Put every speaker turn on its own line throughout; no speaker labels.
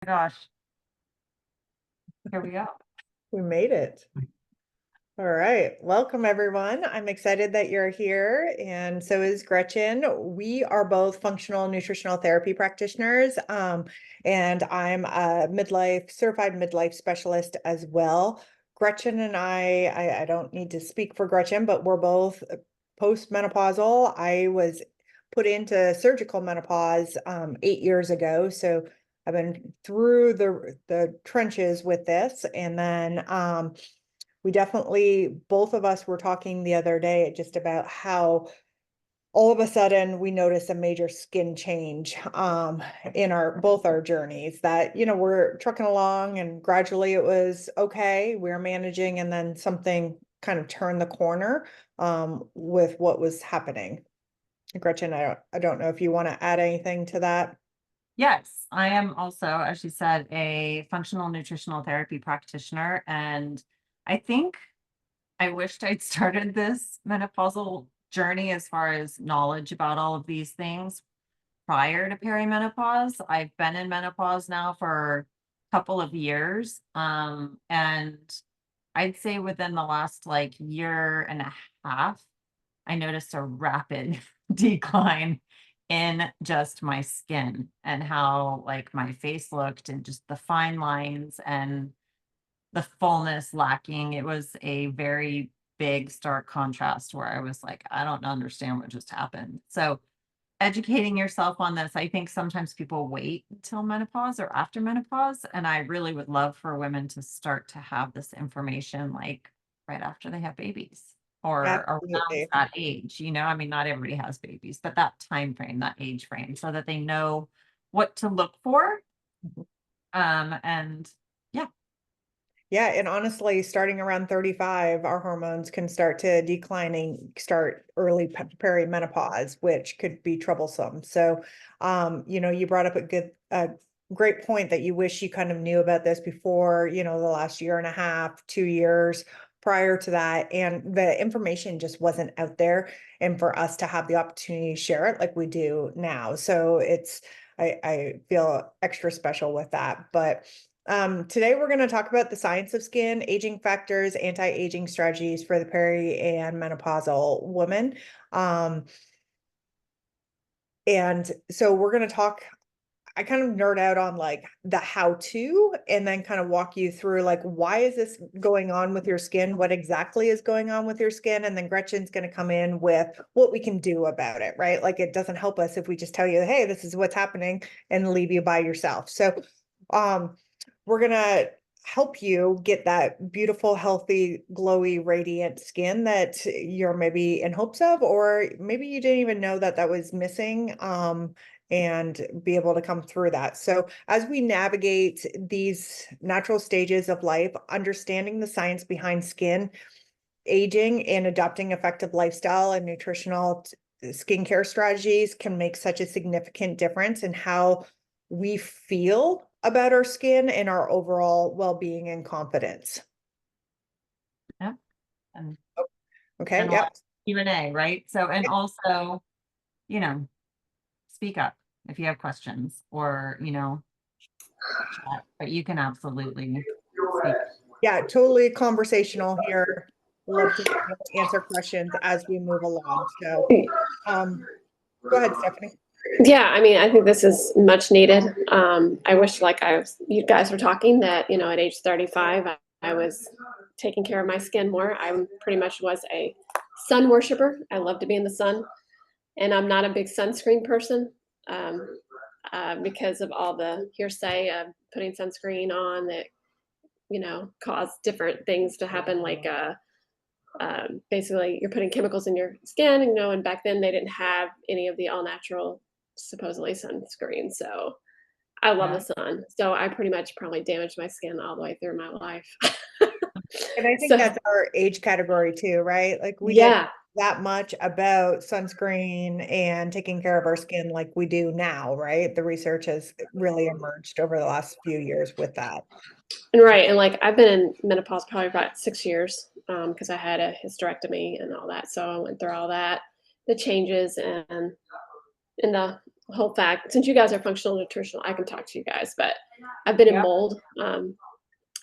Gosh, here we go.
We made it. All right. Welcome, everyone. I'm excited that you're here, and so is Gretchen. We are both functional nutritional therapy practitioners, and I'm a certified midlife specialist as well. Gretchen and I don't need to speak for Gretchen, but we're both postmenopausal. I was put into surgical menopause 8 years ago, so I've been through the trenches with this, and then we definitely, both of us were talking the other day just about how all of a sudden we noticed a major skin change in both our journeys, that we're trucking along and gradually it was okay, we're managing, and then something kind of turned the corner with what was happening. Gretchen, I don't know if you want to add anything to that.
Yes, I am also, as she said, a functional nutritional therapy practitioner. And I think I wished I'd started this menopausal journey as far as knowledge about all of these things prior to perimenopause. I've been in menopause now for a couple of years. And I'd say within the last year and a half, I noticed a rapid decline in just my skin and how my face looked and just the fine lines and the fullness lacking. It was a very big stark contrast where I was like, I don't understand what just happened. So educating yourself on this, I think sometimes people wait until menopause or after menopause. And I really would love for women to start to have this information right after they have babies or around
Absolutely.
that age. I mean, not everybody has babies, but that time frame, that age frame, so that they know what to look for. And yeah.
Yeah, and honestly, starting around 35, our hormones can start to declining, start early perimenopause, which could be troublesome. So, you brought up a great point that you wish you kind of knew about this before, the last year and a half, 2 years prior to that. And the information just wasn't out there. And for us to have the opportunity to share it like we do now. So I feel extra special with that. But today we're going to talk about the science of skin, aging factors, anti-aging strategies for the peri and menopausal woman. And so we're going to I kind of nerd out on the how-to, and then kind of walk you through why is this going on with your skin? What exactly is going on with your skin? And then Gretchen's going to come in with what we can do about it, right? It doesn't help us if we just tell you, hey, this is what's happening, and leave you by yourself. So, we're going to help you get that beautiful, healthy, glowy, radiant skin that you're maybe in hopes of, or maybe you didn't even know that was missing, and be able to come through that. So as we navigate these natural stages of life, understanding the science behind skin aging and adopting effective lifestyle and nutritional skincare strategies can make such a significant difference in how we feel about our skin and our overall well-being and confidence.
Yeah. And
Okay.
and
Yep.
Q&A, right? So, and also, speak up if you have questions or, chat, but you can absolutely speak.
Yeah, totally conversational here. Love to answer questions as we move along. So, go ahead, Stephanie.
Yeah, I mean, I think this is much needed. I wish, you guys were talking, that, at age 35, I was taking care of my skin more. I pretty much was a sun worshiper. I love to be in the sun, and I'm not a big sunscreen person, because of all the hearsay of putting sunscreen on that, cause different things to happen, basically you're putting chemicals in your skin, and back then they didn't have any of the all natural supposedly sunscreen. So I love the sun. So I pretty much probably damaged my skin all the way through my life.
And I think
So,
that's our age category too, right? We
yeah,
didn't that much about sunscreen and taking care of our skin like we do now, right? The research has really emerged over the last few years with that.
and right, and I've been in menopause probably about 6 years, because I had a hysterectomy and all that. So I went through all that, the changes, and the whole fact. Since you guys are functional nutritional, I can talk to you guys, but I've been in
Yep.
mold,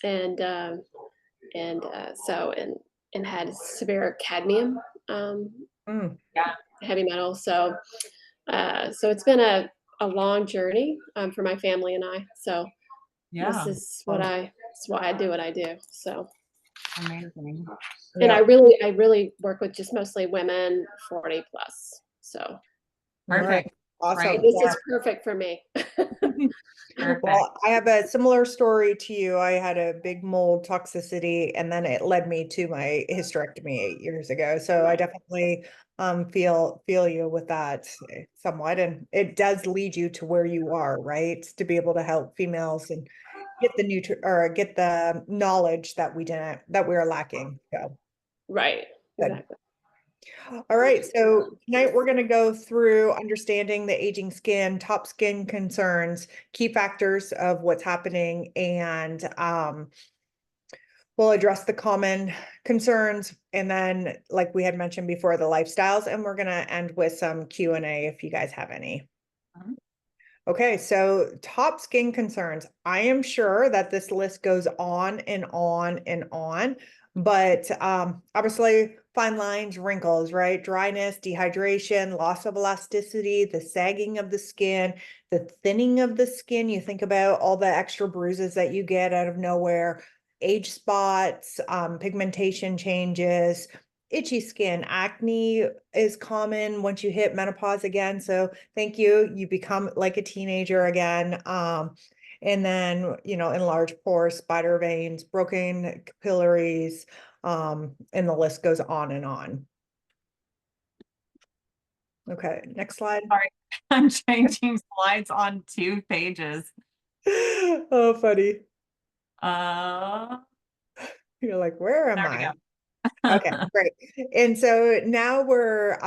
and and had severe cadmium,
Mm,
heavy metal. So it's been a long journey for my family and I. So
Yeah,
this is why I do what I do. So,
amazing.
and
yeah.
I really work with just mostly women 40 plus. So
All right.
Perfect.
Awesome.
Right.
this
Yeah.
is perfect for me.
Perfect.
Well, I have a similar story to you. I had a big mold toxicity and then it led me to my hysterectomy 8 years ago. So I definitely feel you with that somewhat. And it does lead you to where you are, right? To be able to help females and get get the knowledge that that we are lacking. So
Right.
good.
Exactly.
All right, so tonight we're going to go through understanding the aging skin, top skin concerns, key factors of what's happening, and we'll address the common concerns, and then, like we had mentioned before, the lifestyles, and we're going to end with some Q&A if you guys have any.
Mhm.
Okay, so top skin concerns. I am sure that this list goes on and on and on, but obviously fine lines, wrinkles, right? Dryness, dehydration, loss of elasticity, the sagging of the skin, the thinning of the skin. You think about all the extra bruises that you get out of nowhere, age spots, pigmentation changes, itchy skin, acne is common once you hit menopause again. So thank you. You become like a teenager again. And then, enlarged pores, spider veins, broken capillaries, and the list goes on and on. Okay, next slide.
Sorry, I'm changing slides on 2 pages.
Oh, funny.
Uh,
You're like, where am
there we
I?
go.
Okay, great. And so now we're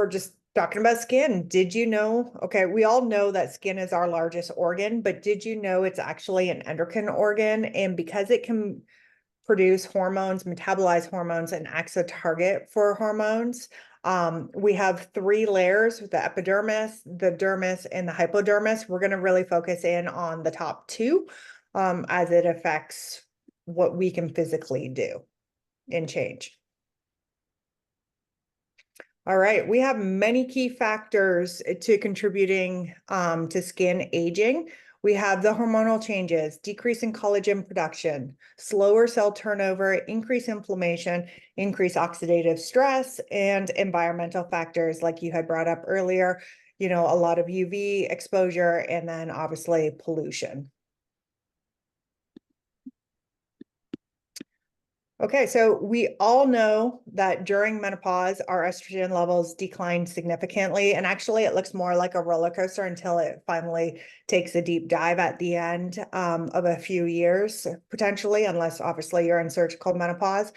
just talking about skin. Did you know? Okay, we all know that skin is our largest organ, but did you know it's actually an endocrine organ? And because it can produce hormones, metabolize hormones, and acts a target for hormones, we have 3 layers: the epidermis, the dermis, and the hypodermis. We're going to really focus in on the top 2 as it affects what we can physically do and change. All right, we have many key factors to contributing to skin aging. We have the hormonal changes, decrease in collagen production, slower cell turnover, increased inflammation, increased oxidative stress, and environmental factors like you had brought up earlier, a lot of UV exposure, and then obviously pollution. Okay, so we all know that during menopause, our estrogen levels decline significantly. And actually, it looks more like a roller coaster until it finally takes a deep dive at the end of a few years, potentially, unless obviously you're in surgical menopause.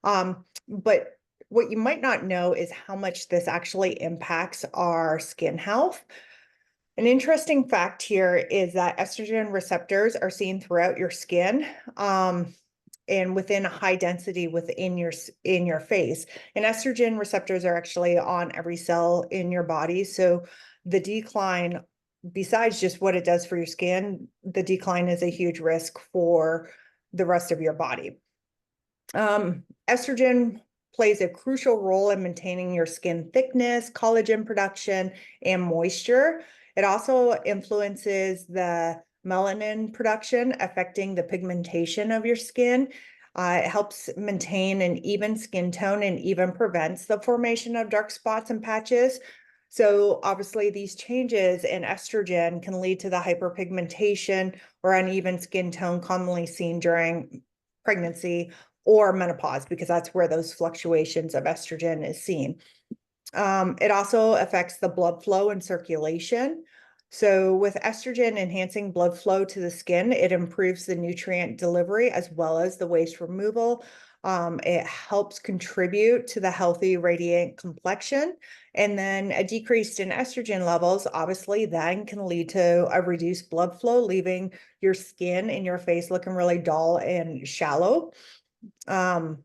But what you might not know is how much this actually impacts our skin health. An interesting fact here is that estrogen receptors are seen throughout your skin. And within a high density within your face. And estrogen receptors are actually on every cell in your body. So the decline, besides just what it does for your skin, the decline is a huge risk for the rest of your body. Estrogen plays a crucial role in maintaining your skin thickness, collagen production, and moisture. It also influences the melanin production, affecting the pigmentation of your skin. It helps maintain an even skin tone and even prevents the formation of dark spots and patches. So obviously these changes in estrogen can lead to the hyperpigmentation or uneven skin tone commonly seen during pregnancy or menopause, because that's where those fluctuations of estrogen is seen. It also affects the blood flow and circulation. So with estrogen enhancing blood flow to the skin, it improves the nutrient delivery as well as the waste removal. It helps contribute to the healthy, radiant complexion. And then a decrease in estrogen levels, obviously, then can lead to a reduced blood flow, leaving your skin and your face looking really dull and shallow. And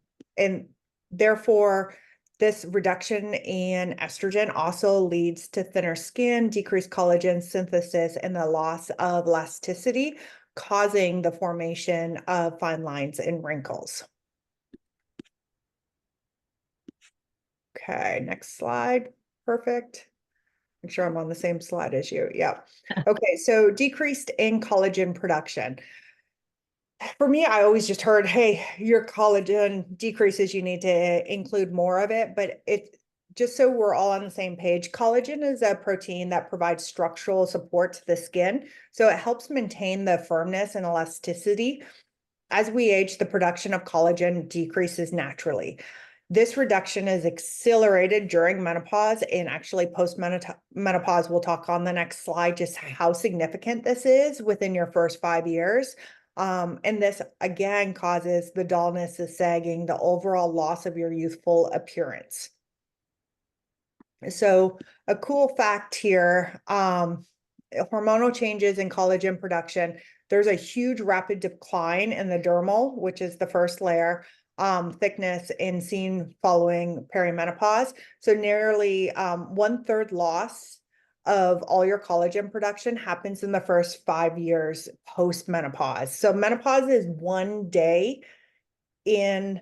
therefore, This reduction in estrogen also leads to thinner skin, decreased collagen synthesis, and the loss of elasticity, causing the formation of fine lines and wrinkles. Okay, next slide. Perfect. Make sure I'm on the same slide as you. Yeah. Okay, so decreased in collagen production. For me, I always just heard, hey, your collagen decreases, you need to include more of it. But it just so we're all on the same page, collagen is a protein that provides structural support to the skin. So it helps maintain the firmness and elasticity. As we age, the production of collagen decreases naturally. This reduction is accelerated during menopause and actually post-menopause. We'll talk on the next slide just how significant this is within your first 5 years. And this again causes the dullness, the sagging, the overall loss of your youthful appearance. So a cool fact here, hormonal changes in collagen production, there's a huge rapid decline in the dermal, which is the first layer, thickness and seen following perimenopause. So nearly 1/3 loss of all your collagen production happens in the first 5 years post-menopause. So menopause is 1 day in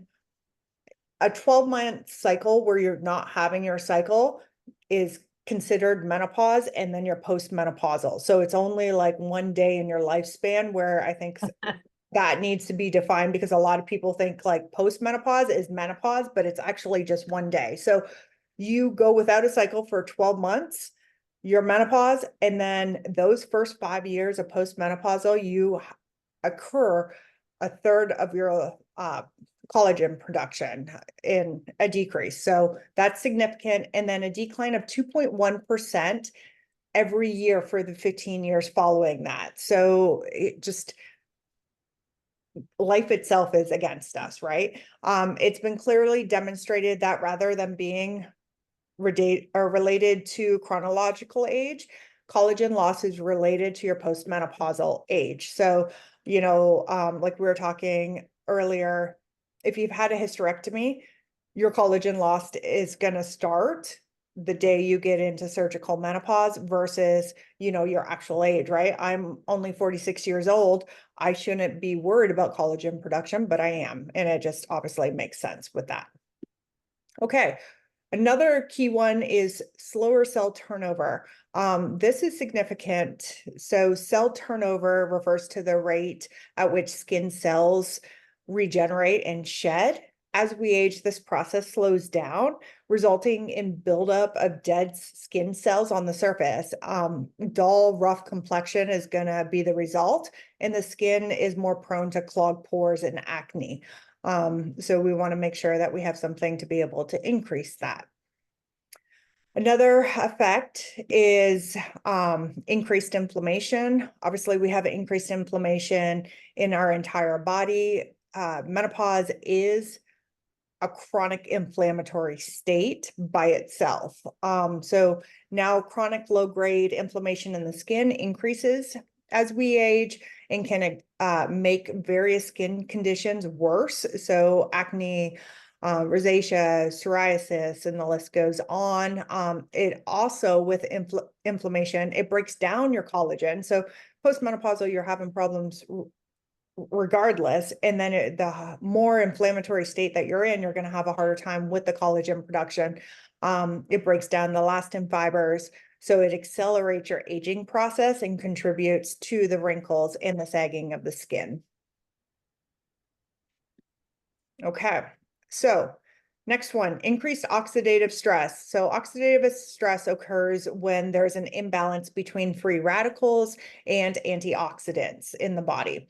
a 12-month cycle where you're not having your cycle is considered menopause, and then you're postmenopausal. So it's only like 1 day in your lifespan where I think that needs to be defined, because a lot of people think like postmenopause is menopause, but it's actually just 1 day. So you go without a cycle for 12 months, you're menopause, and then those first 5 years of postmenopausal, you occur 1/3 of your collagen production in a decrease. So that's significant. And then a decline of 2.1% every year for the 15 years following that. So it just, life itself is against us, right? It's been clearly demonstrated that rather than being related to chronological age, collagen loss is related to your postmenopausal age. So, like we were talking earlier, if you've had a hysterectomy, your collagen loss is going to start the day you get into surgical menopause versus, your actual age, right? I'm only 46 years old. I shouldn't be worried about collagen production, but I am. And it just obviously makes sense with that. Okay. Another key one is slower cell turnover. This is significant. So cell turnover refers to the rate at which skin cells regenerate and shed. As we age, this process slows down, resulting in buildup of dead skin cells on the surface. Dull, rough complexion is going to be the result, and the skin is more prone to clogged pores and acne. So we want to make sure that we have something to be able to increase that. Another effect is increased inflammation. Obviously, we have increased inflammation in our entire body. Menopause is a chronic inflammatory state by itself. So now chronic low-grade inflammation in the skin increases as we age and can make various skin conditions worse. So acne, rosacea, psoriasis, and the list goes on. It also, with inflammation, it breaks down your collagen. So postmenopausal, you're having problems regardless. And then the more inflammatory state that you're in, you're going to have a harder time with the collagen production. It breaks down the elastin fibers. So it accelerates your aging process and contributes to the wrinkles and the sagging of the skin. Okay, so next one, increased oxidative stress. So oxidative stress occurs when there's an imbalance between free radicals and antioxidants in the body.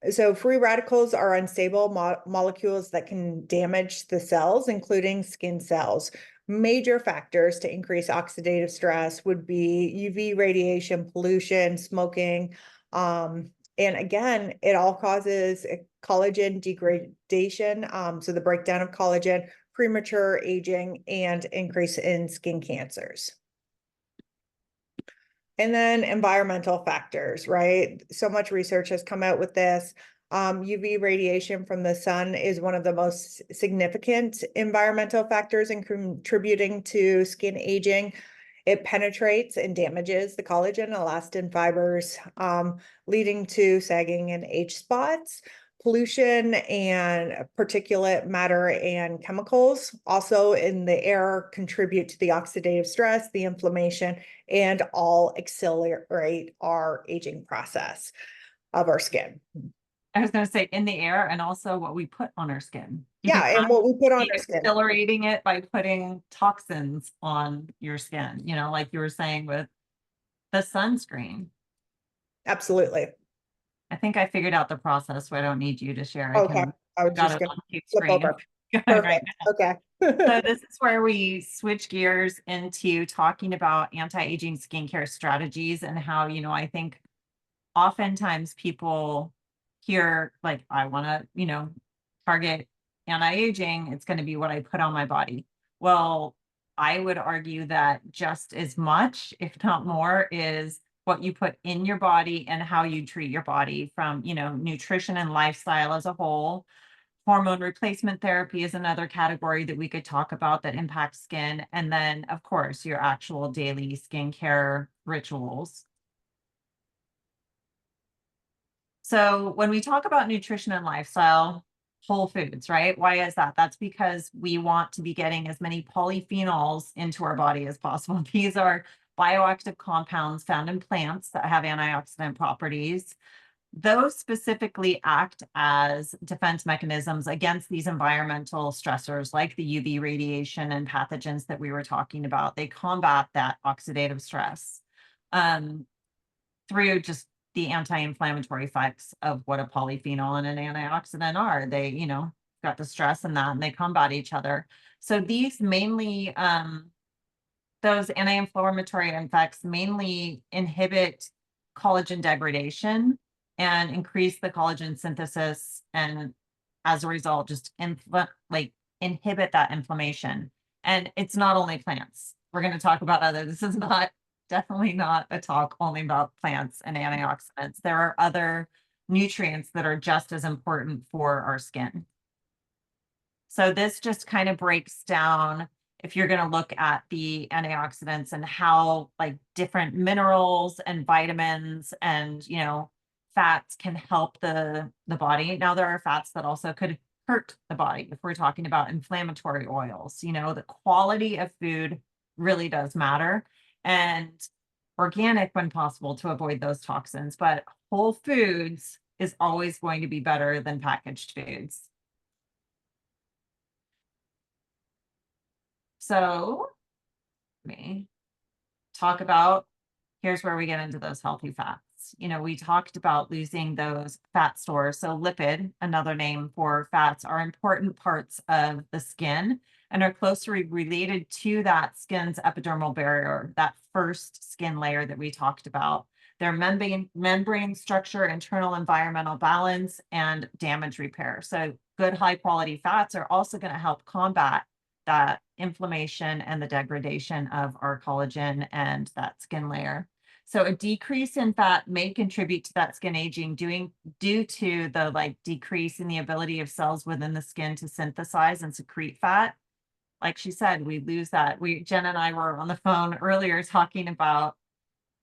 So free radicals are unstable molecules that can damage the cells, including skin cells. Major factors to increase oxidative stress would be UV radiation, pollution, smoking. And again, it all causes collagen degradation. So the breakdown of collagen, premature aging, and increase in skin cancers. And then environmental factors, right? So much research has come out with this. UV radiation from the sun is one of the most significant environmental factors in contributing to skin aging. It penetrates and damages the collagen and elastin fibers, leading to sagging and age spots. Pollution and particulate matter and chemicals also in the air contribute to the oxidative stress, the inflammation, and all accelerate our aging process of our skin.
I was going to say in the air and also what we put on our skin.
Yeah, and what we put on our skin.
Accelerating it by putting toxins on your skin, you know, like you were saying with the sunscreen.
Absolutely.
I think I figured out the process, so I don't need you to share.
Okay. I was just gonna flip over. Perfect. Okay.
So this is where we switch gears into talking about anti-aging skincare strategies and how, you know, I think oftentimes people hear like, I want to, you know, target anti-aging, it's going to be what I put on my body. Well, I would argue that just as much, if not more, is what you put in your body and how you treat your body, from, you know, nutrition and lifestyle as a whole. Hormone replacement therapy is another category that we could talk about that impacts skin. And then, of course, your actual daily skincare rituals. So when we talk about nutrition and lifestyle, whole foods, right? Why is that? That's because we want to be getting as many polyphenols into our body as possible. These are bioactive compounds found in plants that have antioxidant properties. Those specifically act as defense mechanisms against these environmental stressors like the UV radiation and pathogens that we were talking about. They combat that oxidative stress through just the anti-inflammatory effects of what a polyphenol and an antioxidant are. They, you know, got the stress and that, and they combat each other. So these mainly, those anti-inflammatory effects mainly inhibit collagen degradation and increase the collagen synthesis, and as a result, just inhibit that inflammation. And it's not only plants. We're going to talk about other. This is not definitely not a talk only about plants and antioxidants. There are other nutrients that are just as important for our skin. So this just kind of breaks down, if you're going to look at the antioxidants and how like different minerals and vitamins and, you know, fats can help the body. Now there are fats that also could hurt the body if we're talking about inflammatory oils. You know, the quality of food really does matter, and organic when possible to avoid those toxins, but whole foods is always going to be better than packaged foods. So let me talk about, here's where we get into those healthy fats. You know, we talked about losing those fat stores. So lipid, another name for fats, are important parts of the skin and are closely related to that skin's epidermal barrier, that first skin layer that we talked about. Their membrane structure, internal environmental balance, and damage repair. So good high quality fats are also going to help combat that inflammation and the degradation of our collagen and that skin layer. So a decrease in fat may contribute to that skin aging due to the like decrease in the ability of cells within the skin to synthesize and secrete fat. Like she said, we lose that. Jen and I were on the phone earlier talking about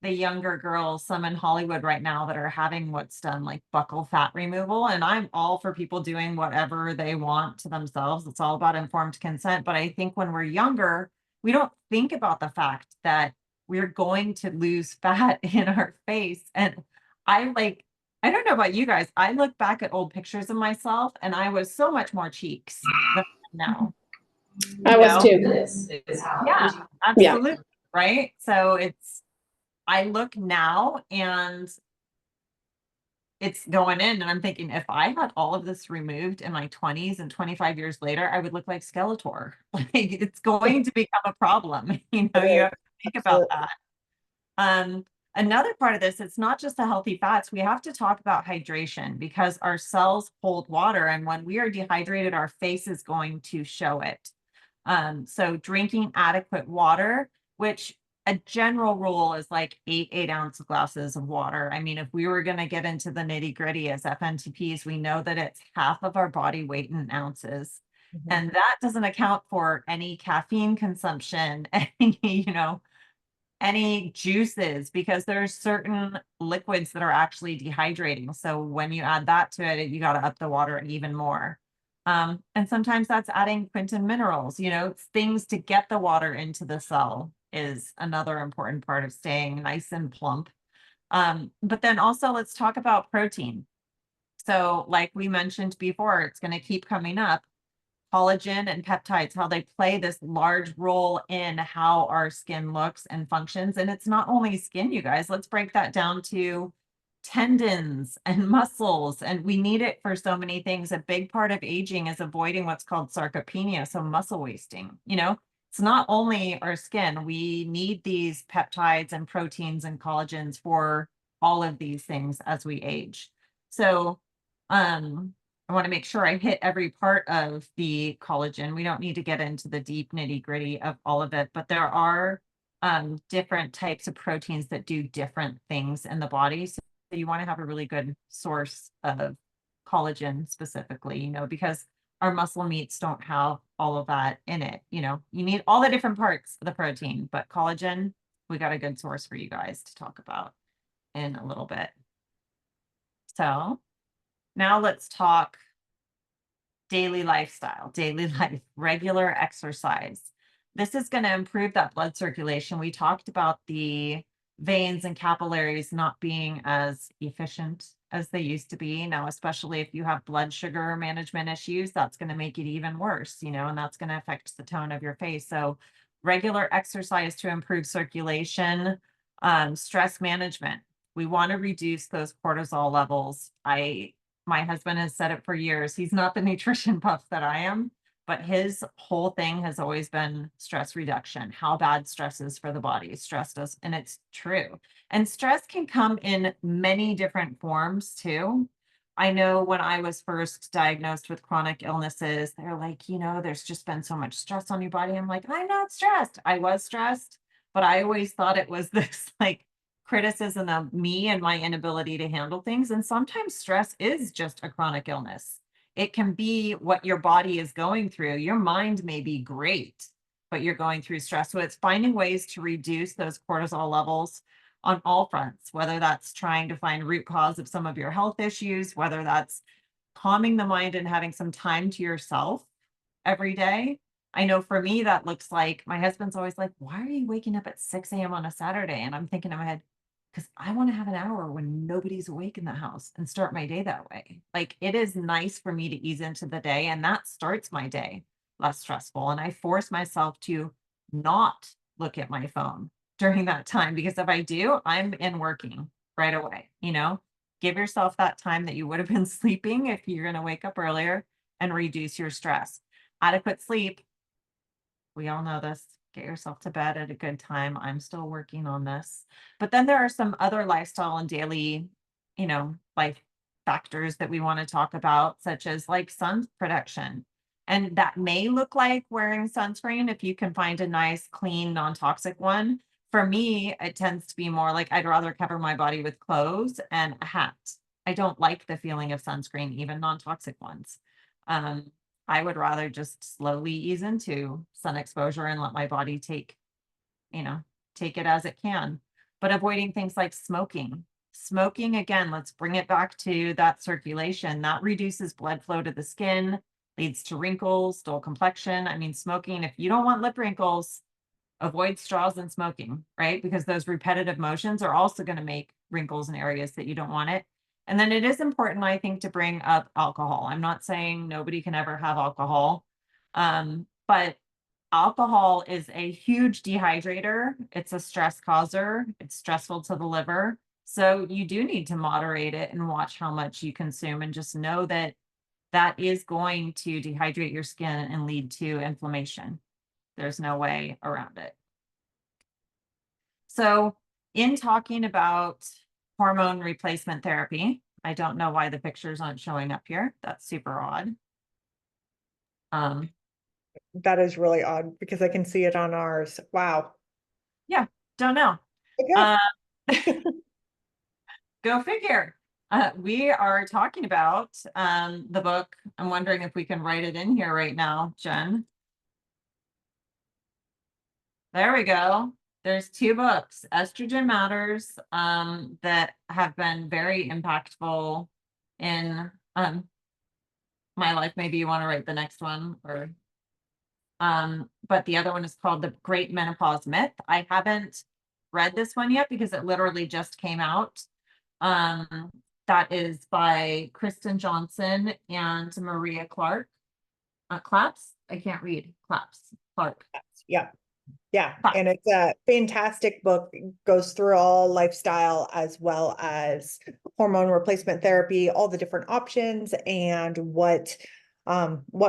the younger girls, some in Hollywood right now, that are having what's done like buccal fat removal. And I'm all for people doing whatever they want to themselves. It's all about informed consent. But I think when we're younger, we don't think about the fact that we're going to lose fat in our face. And I don't know about you guys, I look back at old pictures of myself and I was so much more cheeks than now.
I was too.
Yeah, absolutely. Yeah. Right. So I look now and it's going in, and I'm thinking, if I had all of this removed in my 20s and 25 years later, I would look like Skeletor. Like, it's going to become a problem. You know, you have to think about that. Another part of this, it's not just the healthy fats. We have to talk about hydration, because our cells hold water, and when we are dehydrated, our face is going to show it. So drinking adequate water, which a general rule is like 8 ounce glasses of water. I mean, if we were going to get into the nitty gritty as FNTPs, we know that it's half of our body weight in ounces.
Mhm.
And that doesn't account for any caffeine consumption, any, any juices, because there's certain liquids that are actually dehydrating. So when you add that to it, you got to up the water even more. And sometimes that's adding Quinton minerals, things to get the water into the cell is another important part of staying nice and plump. But then also let's talk about protein. So like we mentioned before, it's going to keep coming up. Collagen and peptides, how they play this large role in how our skin looks and functions. And it's not only skin, you guys, let's break that down to tendons and muscles. And we need it for so many things. A big part of aging is avoiding what's called sarcopenia, so muscle wasting. It's not only our skin, we need these peptides and proteins and collagens for all of these things as we age. So, I want to make sure I hit every part of the collagen. We don't need to get into the deep nitty gritty of all of it, but there are different types of proteins that do different things in the body. So you want to have a really good source of collagen specifically, because our muscle meats don't have all of that in it. You need all the different parts of the protein, but collagen, we got a good source for you guys to talk about in a little bit. So now let's talk daily lifestyle, daily life, regular exercise. This is going to improve that blood circulation. We talked about the veins and capillaries not being as efficient as they used to be. Now, especially if you have blood sugar management issues, that's going to make it even worse, and that's going to affect the tone of your face. So regular exercise to improve circulation, stress management. We want to reduce those cortisol levels. My husband has said it for years. He's not the nutrition buff that I am, but his whole thing has always been stress reduction, how bad stress is for the body. Stress does, and it's true. And stress can come in many different forms too. I know when I was first diagnosed with chronic illnesses, they're like, there's just been so much stress on your body. I'm like, I'm not stressed. I was stressed, but I always thought it was this like criticism of me and my inability to handle things. And sometimes stress is just a chronic illness. It can be what your body is going through. Your mind may be great, but you're going through stress. So it's finding ways to reduce those cortisol levels on all fronts, whether that's trying to find root cause of some of your health issues, whether that's calming the mind and having some time to yourself every day. I know for me, that looks like my husband's always like, why are you waking up at 6 a.m. on a Saturday? And I'm thinking in my head, because I want to have an hour when nobody's awake in the house and start my day that way. Like it is nice for me to ease into the day, and that starts my day less stressful. And I force myself to not look at my phone during that time, because if I do, I'm in working right away. Give yourself that time that you would have been sleeping if you're going to wake up earlier and reduce your stress. Adequate sleep. We all know this. Get yourself to bed at a good time. I'm still working on this. But then there are some other lifestyle and daily, life factors that we want to talk about, such as like sun protection. And that may look like wearing sunscreen if you can find a nice, clean, non-toxic one. For me, it tends to be more like I'd rather cover my body with clothes and a hat. I don't like the feeling of sunscreen, even non-toxic ones. I would rather just slowly ease into sun exposure and let my body take it as it can. But avoiding things like smoking. Smoking, again, let's bring it back to that circulation. That reduces blood flow to the skin, leads to wrinkles, dull complexion. I mean, smoking, if you don't want lip wrinkles, avoid straws and smoking, right? Because those repetitive motions are also going to make wrinkles in areas that you don't want it. And then it is important, I think, to bring up alcohol. I'm not saying nobody can ever have alcohol, but alcohol is a huge dehydrator. It's a stress causer. It's stressful to the liver. So you do need to moderate it and watch how much you consume, and just know that that is going to dehydrate your skin and lead to inflammation. There's no way around it. So in talking about hormone replacement therapy, I don't know why the pictures aren't showing up here. That's super odd.
That is really odd because I can see it on ours. Wow.
Yeah, Don't know.
Okay.
Uh, go figure. We are talking about the book. I'm wondering if we can write it in here right now, Jen. There we go. There's two books, Estrogen Matters, that have been very impactful in my life. Maybe you want to write the next one, or but the other one is called The Great Menopause Myth. I haven't read this one yet because it literally just came out. That is by Kristen Johnson and Maria Clark. Claps? I can't read. Claps. Clark.
Yeah. Yeah.
Claps.
And it's a fantastic book. It goes through all lifestyle as well as hormone replacement therapy, all the different options, and what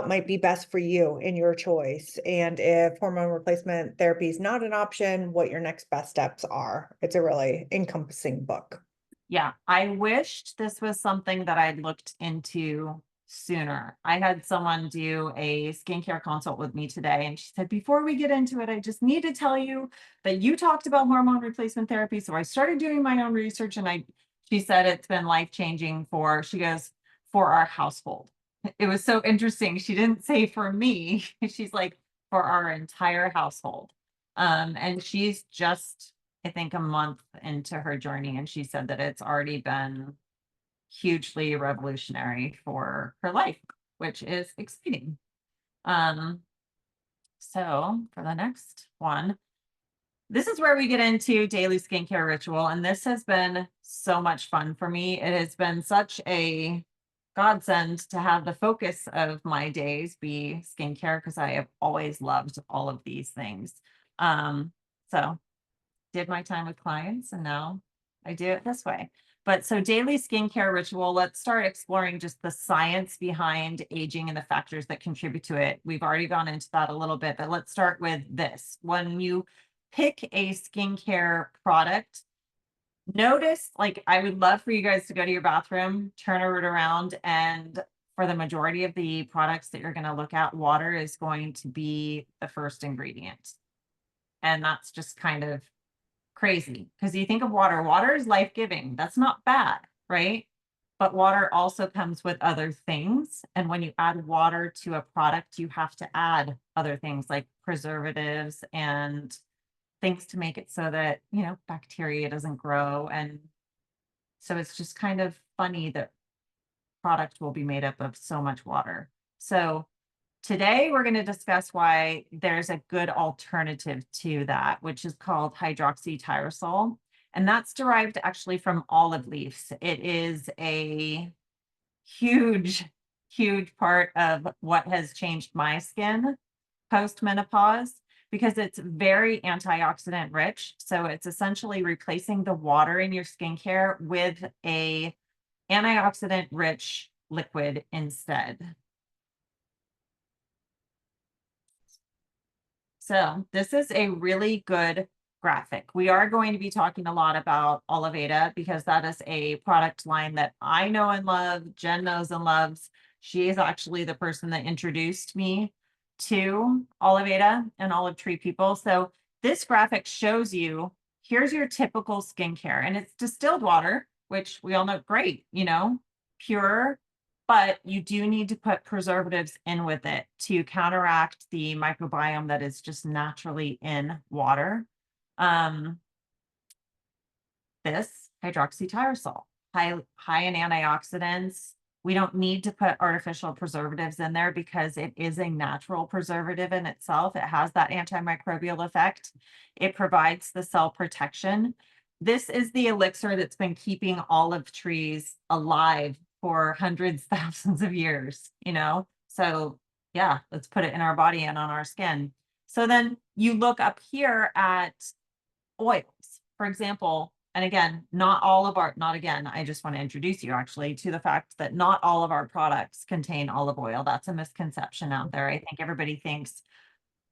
might be best for you in your choice. And if hormone replacement therapy is not an option, what your next best steps are. It's a really encompassing book.
Yeah, I wished this was something that I'd looked into sooner. I had someone do a skincare consult with me today, and she said, before we get into it, I just need to tell you that you talked about hormone replacement therapy. So I started doing my own research, and she said it's been life-changing she goes, for our household. It was so interesting. She didn't say for me. She's like, for our entire household. And she's just, I think, a month into her journey, and she said that it's already been hugely revolutionary for her life, which is exciting. So for the next one, this is where we get into daily skincare ritual, and this has been so much fun for me. It has been such a godsend to have the focus of my days be skincare, because I have always loved all of these things. So did my time with clients, and now I do it this way. But so daily skincare ritual, let's start exploring just the science behind aging and the factors that contribute to it. We've already gone into that a little bit, but let's start with this. When you pick a skincare product, notice, like, I would love for you guys to go to your bathroom, turn it around, and for the majority of the products that you're going to look at, water is going to be the first ingredient. And that's just kind of crazy, because you think of water is life-giving. That's not bad, right? But water also comes with other things. And when you add water to a product, you have to add other things like preservatives and things to make it so that, bacteria doesn't grow. And so it's just kind of funny that product will be made up of so much water. So today, we're going to discuss why there's a good alternative to that, which is called hydroxytyrosol. And that's derived actually from olive leaves. It is a huge, huge part of what has changed my skin post-menopause, because it's very antioxidant rich. So it's essentially replacing the water in your skincare with a antioxidant rich liquid instead. So this is a really good graphic. We are going to be talking a lot about Oliveda, because that is a product line that I know and love. Jen knows and loves. She is actually the person that introduced me to Oliveda and Olive Tree People. So this graphic shows you, here's your typical skincare, and it's distilled water, which we all know, great, pure. But you do need to put preservatives in with it to counteract the microbiome that is just naturally in water. This hydroxytyrosol, high in antioxidants. We don't need to put artificial preservatives in there because it is a natural preservative in itself. It has that antimicrobial effect. It provides the cell protection. This is the elixir that's been keeping olive trees alive for hundreds, thousands of years, So yeah, let's put it in our body and on our skin. So then you look up here at oils, for example, and again, I just want to introduce you actually to the fact that not all of our products contain olive oil. That's a misconception out there. I think everybody thinks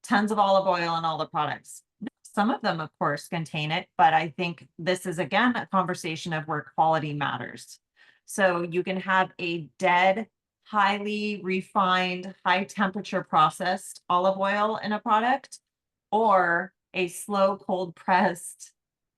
tons of olive oil in all the products. Some of them, of course, contain it, but I think this is, again, a conversation of where quality matters. So you can have a dead, highly refined, high temperature processed olive oil in a product, or a slow cold pressed,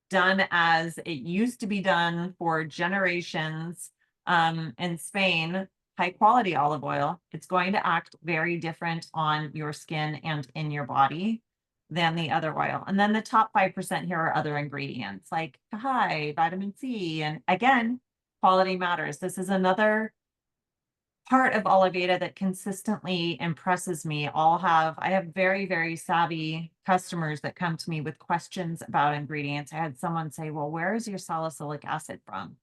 done as it used to be done for generations in Spain, high quality olive oil. It's going to act very different on your skin and in your body than the other oil. And then the top 5% here are other ingredients like vitamin C. And again, quality matters. This is another part of Oliveda that consistently impresses me. I have very, very savvy customers that come to me with questions about ingredients. I had someone say, well, where is your salicylic acid from?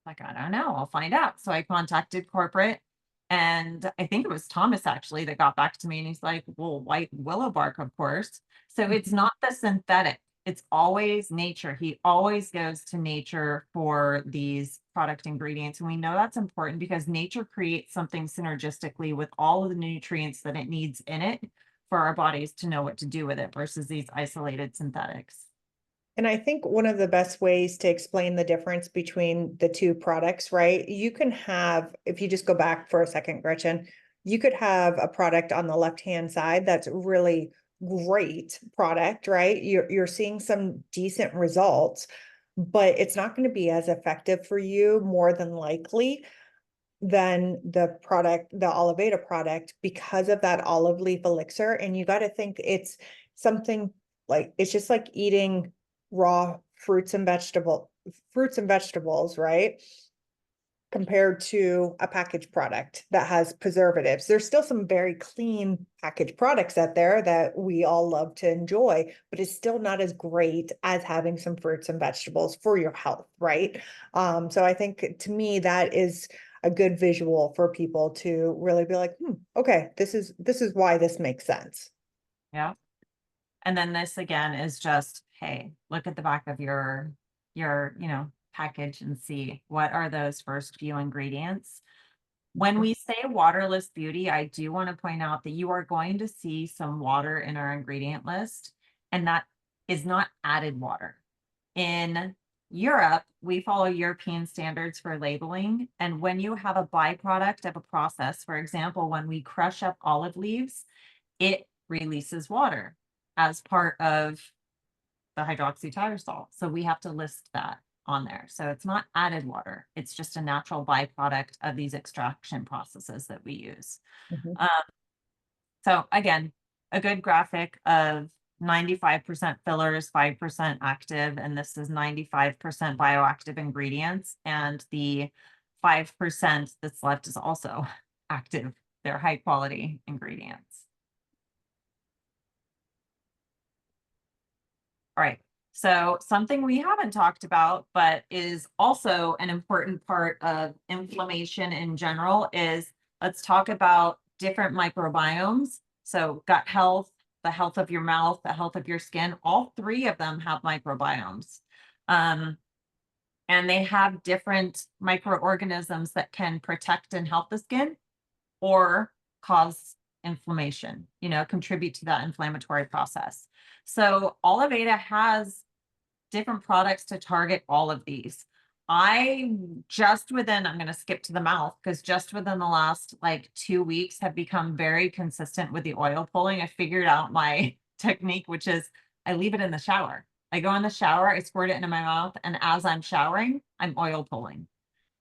Like, I don't know, I'll find out. So I contacted corporate, and I think it was Thomas actually that got back to me, and he's like, well, white willow bark, of course. So it's not the synthetic, it's always nature. He always goes to nature for these product ingredients. And we know that's important because nature creates something synergistically with all of the nutrients that it needs in it for our bodies to know what to do with it versus these isolated synthetics.
And I think one of the best ways to explain the difference between the two products, right? You can have, if you just go back for a second, Gretchen, you could have a product on the left-hand side that's really great product, right? You're seeing some decent results, but it's not going to be as effective for you more than likely than the Oliveda product because of that olive leaf elixir. And you got to think it's something like, it's just like eating raw fruits and vegetables, right? Compared to a packaged product that has preservatives. There's still some very clean packaged products out there that we all love to enjoy, but it's still not as great as having some fruits and vegetables for your health, right? So I think to me, that is a good visual for people to really be like, okay, this is why this makes sense.
Yeah. And then this again is just, hey, look at the back of your package and see what are those first few ingredients. When we say waterless beauty, I do want to point out that you are going to see some water in our ingredient list, and that is not added water. In Europe, we follow European standards for labeling. And when you have a byproduct of a process, for example, when we crush up olive leaves, it releases water as part of the hydroxytyrosol. So we have to list that on there. So it's not added water. It's just a natural byproduct of these extraction processes that we use. So again, a good graphic of 95% fillers, 5% active, and this is 95% bioactive ingredients. And the 5% that's left is also active. They're high quality ingredients. All right. So something we haven't talked about, but is also an important part of inflammation in general is, let's talk about different microbiomes. So gut health, the health of your mouth, the health of your skin, all three of them have microbiomes. And they have different microorganisms that can protect and help the skin or cause inflammation, contribute to that inflammatory process. So Oliveda has different products to target all of these. I'm going to skip to the mouth because just within the last 2 weeks have become very consistent with the oil pulling. I figured out my technique, which is I leave it in the shower. I go in the shower, I squirt it into my mouth, and as I'm showering, I'm oil pulling.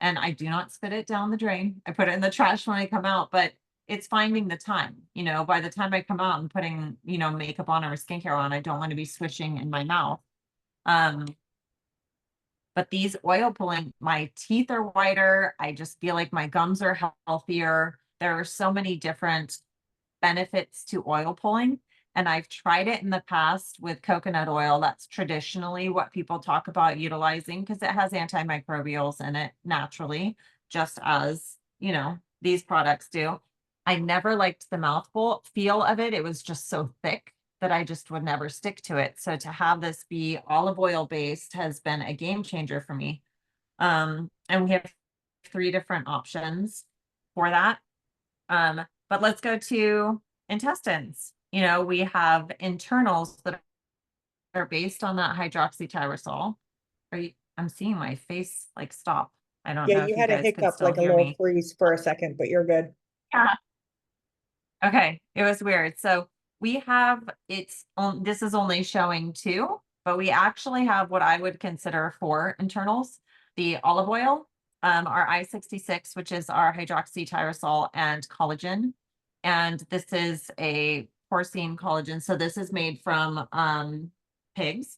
And I do not spit it down the drain. I put it in the trash when I come out, but it's finding the time. By the time I come out and putting, makeup on or skincare on, I don't want to be swishing in my mouth. But these oil pulling, my teeth are whiter. I just feel like my gums are healthier. There are so many different benefits to oil pulling. And I've tried it in the past with coconut oil. That's traditionally what people talk about utilizing because it has antimicrobials in it naturally, just as, these products do. I never liked the mouthful feel of it. It was just so thick that I just would never stick to it. So to have this be olive oil based has been a game changer for me. And we have 3 different options for that. But let's go to intestines. We have internals that are based on that hydroxytyrosol. I'm seeing my face stop. I don't know
Yeah,
if
you had a
guys could
hiccup,
still
like a
hear
little
me.
freeze for a second, but you're good.
Yeah. Okay, it was weird. So We have, this is only showing 2, but we actually have what I would consider 4 internals. The olive oil, our I-66, which is our hydroxytyrosol and collagen. And this is a porcine collagen. So this is made from pigs.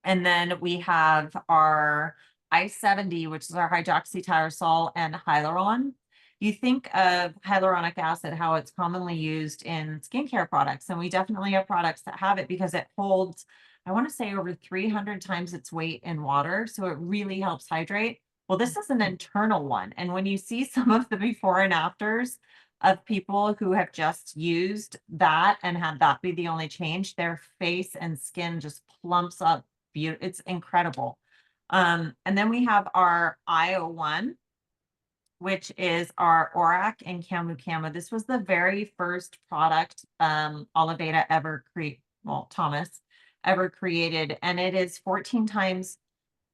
And then we have our I-70, which is our hydroxytyrosol and hyaluron. You think of hyaluronic acid, how it's commonly used in skincare products, and we definitely have products that have it because it holds, I want to say, over 300 times its weight in water. So it really helps hydrate. Well, this is an internal one. And when you see some of the before and afters of people who have just used that and had that be the only change, their face and skin just plumps up. It's incredible. And then we have our I-01, which is our ORAC and Camu Cama. This was the very first product Oliveda ever Thomas ever created, and it is 14 times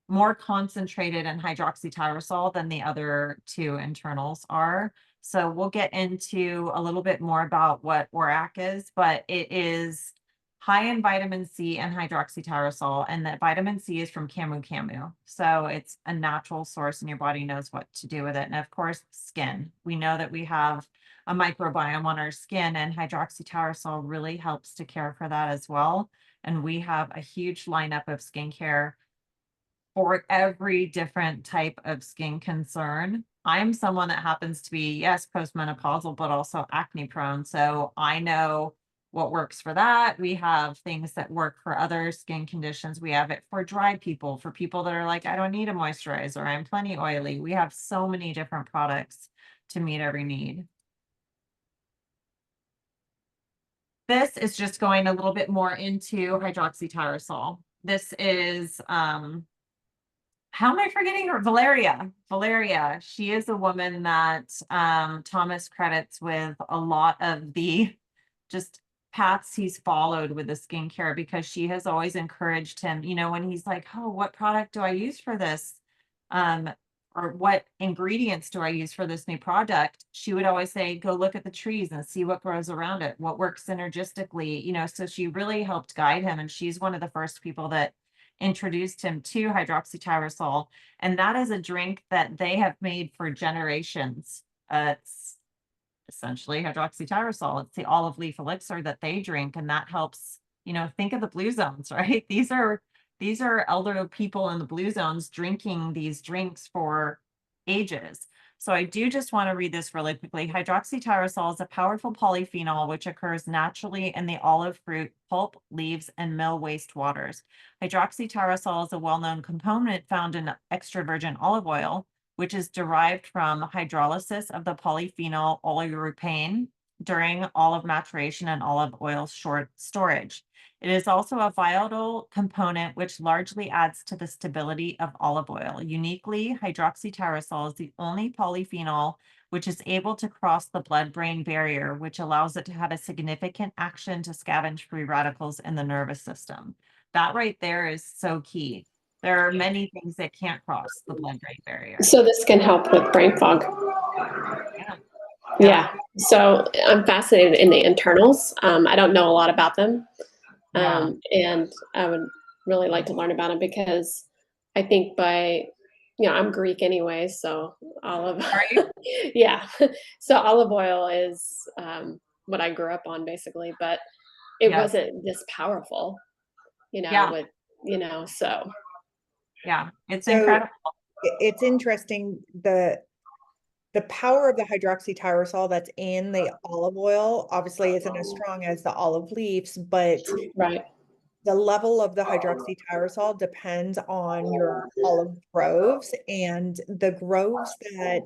more concentrated in hydroxytyrosol than the other 2 internals are. So we'll get into a little bit more about what ORAC is, but it is high in vitamin C and hydroxytyrosol, and that vitamin C is from Camu Camu. So it's a natural source and your body knows what to do with it. And of course, skin. We know that we have a microbiome on our skin, and hydroxytyrosol really helps to care for that as well. And we have a huge lineup of skincare for every different type of skin concern. I'm someone that happens to be, yes, postmenopausal, but also acne prone. So I know what works for that. We have things that work for other skin conditions. We have it for dry people, for people that are like, I don't need a moisturizer, I'm plenty oily. We have so many different products to meet every need. This is just going a little bit more into hydroxytyrosol. This is, how am I forgetting her? Valeria. Valeria. She is a woman that Thomas credits with a lot of the just paths he's followed with the skincare, because she has always encouraged him, you know, when he's like, oh, what product do I use for this? Or what ingredients do I use for this new product? She would always say, go look at the trees and see what grows around it, what works synergistically, you know, so she really helped guide him. And she's one of the first people that introduced him to hydroxytyrosol. And that is a drink that they have made for generations. It's essentially hydroxytyrosol. It's the olive leaf elixir that they drink, and that helps, you know, think of the blue zones, right? These are elderly people in the blue zones drinking these drinks for ages. So I do just want to read this really quickly. Hydroxytyrosol is a powerful polyphenol which occurs naturally in the olive fruit, pulp, leaves, and mill waste waters. Hydroxytyrosol is a well-known component found in extra virgin olive oil, which is derived from hydrolysis of the polyphenol oleuropein during olive maturation and olive oil short storage. It is also a vital component which largely adds to the stability of olive oil. Uniquely, hydroxytyrosol is the only polyphenol which is able to cross the blood-brain barrier, which allows it to have a significant action to scavenge free radicals in the nervous system. That right there is so key. There are many things that can't cross the blood-brain barrier.
So this can help with brain fog.
Yeah.
Yeah. So I'm fascinated in the internals. I don't know a lot about them. And I would really like to learn about them, because I think I'm Greek anyway, so olive. Yeah. So olive oil is what I grew up on basically, but it wasn't this powerful, so.
Yeah, it's
So
incredible.
it's interesting, the power of the hydroxytyrosol that's in the olive oil obviously isn't as strong as the olive leaves, but
right.
the level of the hydroxytyrosol depends on your olive groves, and the groves that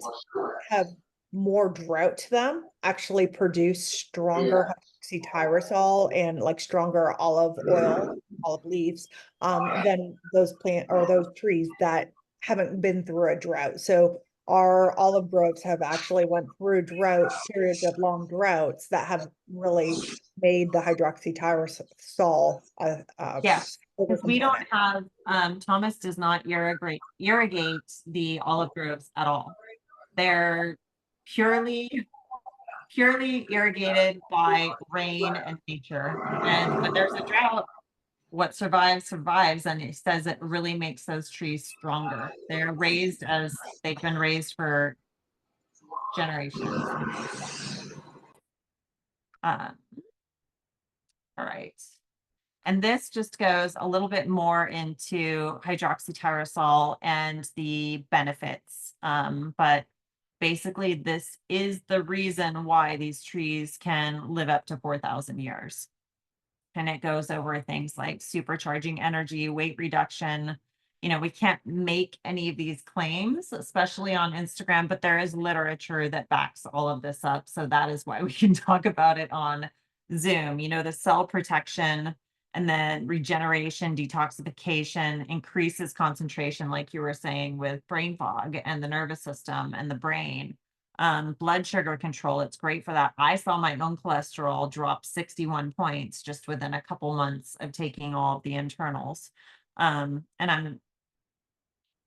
have more drought to them actually produce stronger hydroxytyrosol and like stronger olive oil, olive leaves, than those those trees that haven't been through a drought. So our olive groves have actually went through periods of long droughts that have really made the hydroxytyrosol
Yes, because we don't
overcomponent.
have, Thomas does not irrigate the olive groves at all. They're purely purely irrigated by rain and nature. And when there's a drought, what survives, survives. And it says it really makes those trees stronger. They're raised as they've been raised for generations. All right. And this just goes a little bit more into hydroxytyrosol and the benefits. But basically, this is the reason why these trees can live up to 4,000 years. And it goes over things like supercharging energy, weight reduction. You know, we can't make any of these claims, especially on Instagram, but there is literature that backs all of this up. So that is why we can talk about it on Zoom. You know, the cell protection and then regeneration, detoxification, increases concentration, like you were saying, with brain fog and the nervous system and the brain. Blood sugar control, it's great for that. I saw my own cholesterol drop 61 points just within a couple months of taking all of the internals. And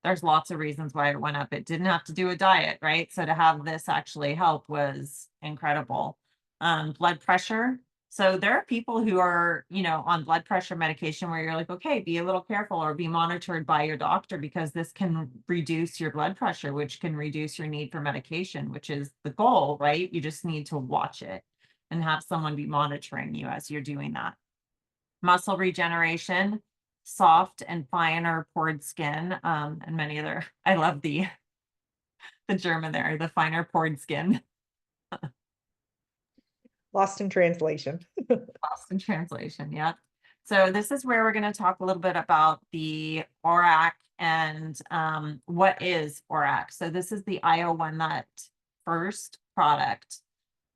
there's lots of reasons why it went up. It didn't have to do a diet, right? So to have this actually help was incredible. Blood pressure. So there are people who are, you know, on blood pressure medication where you're like, okay, be a little careful or be monitored by your doctor because this can reduce your blood pressure, which can reduce your need for medication, which is the goal, right? You just need to watch it and have someone be monitoring you as you're doing that. Muscle regeneration, soft and finer pored skin, and many other, I love the German there, the finer pored skin.
Lost in translation.
Lost in translation, yeah. So this is where we're going to talk a little bit about the ORAC and what is ORAC. So this is the IO1 Nut first product.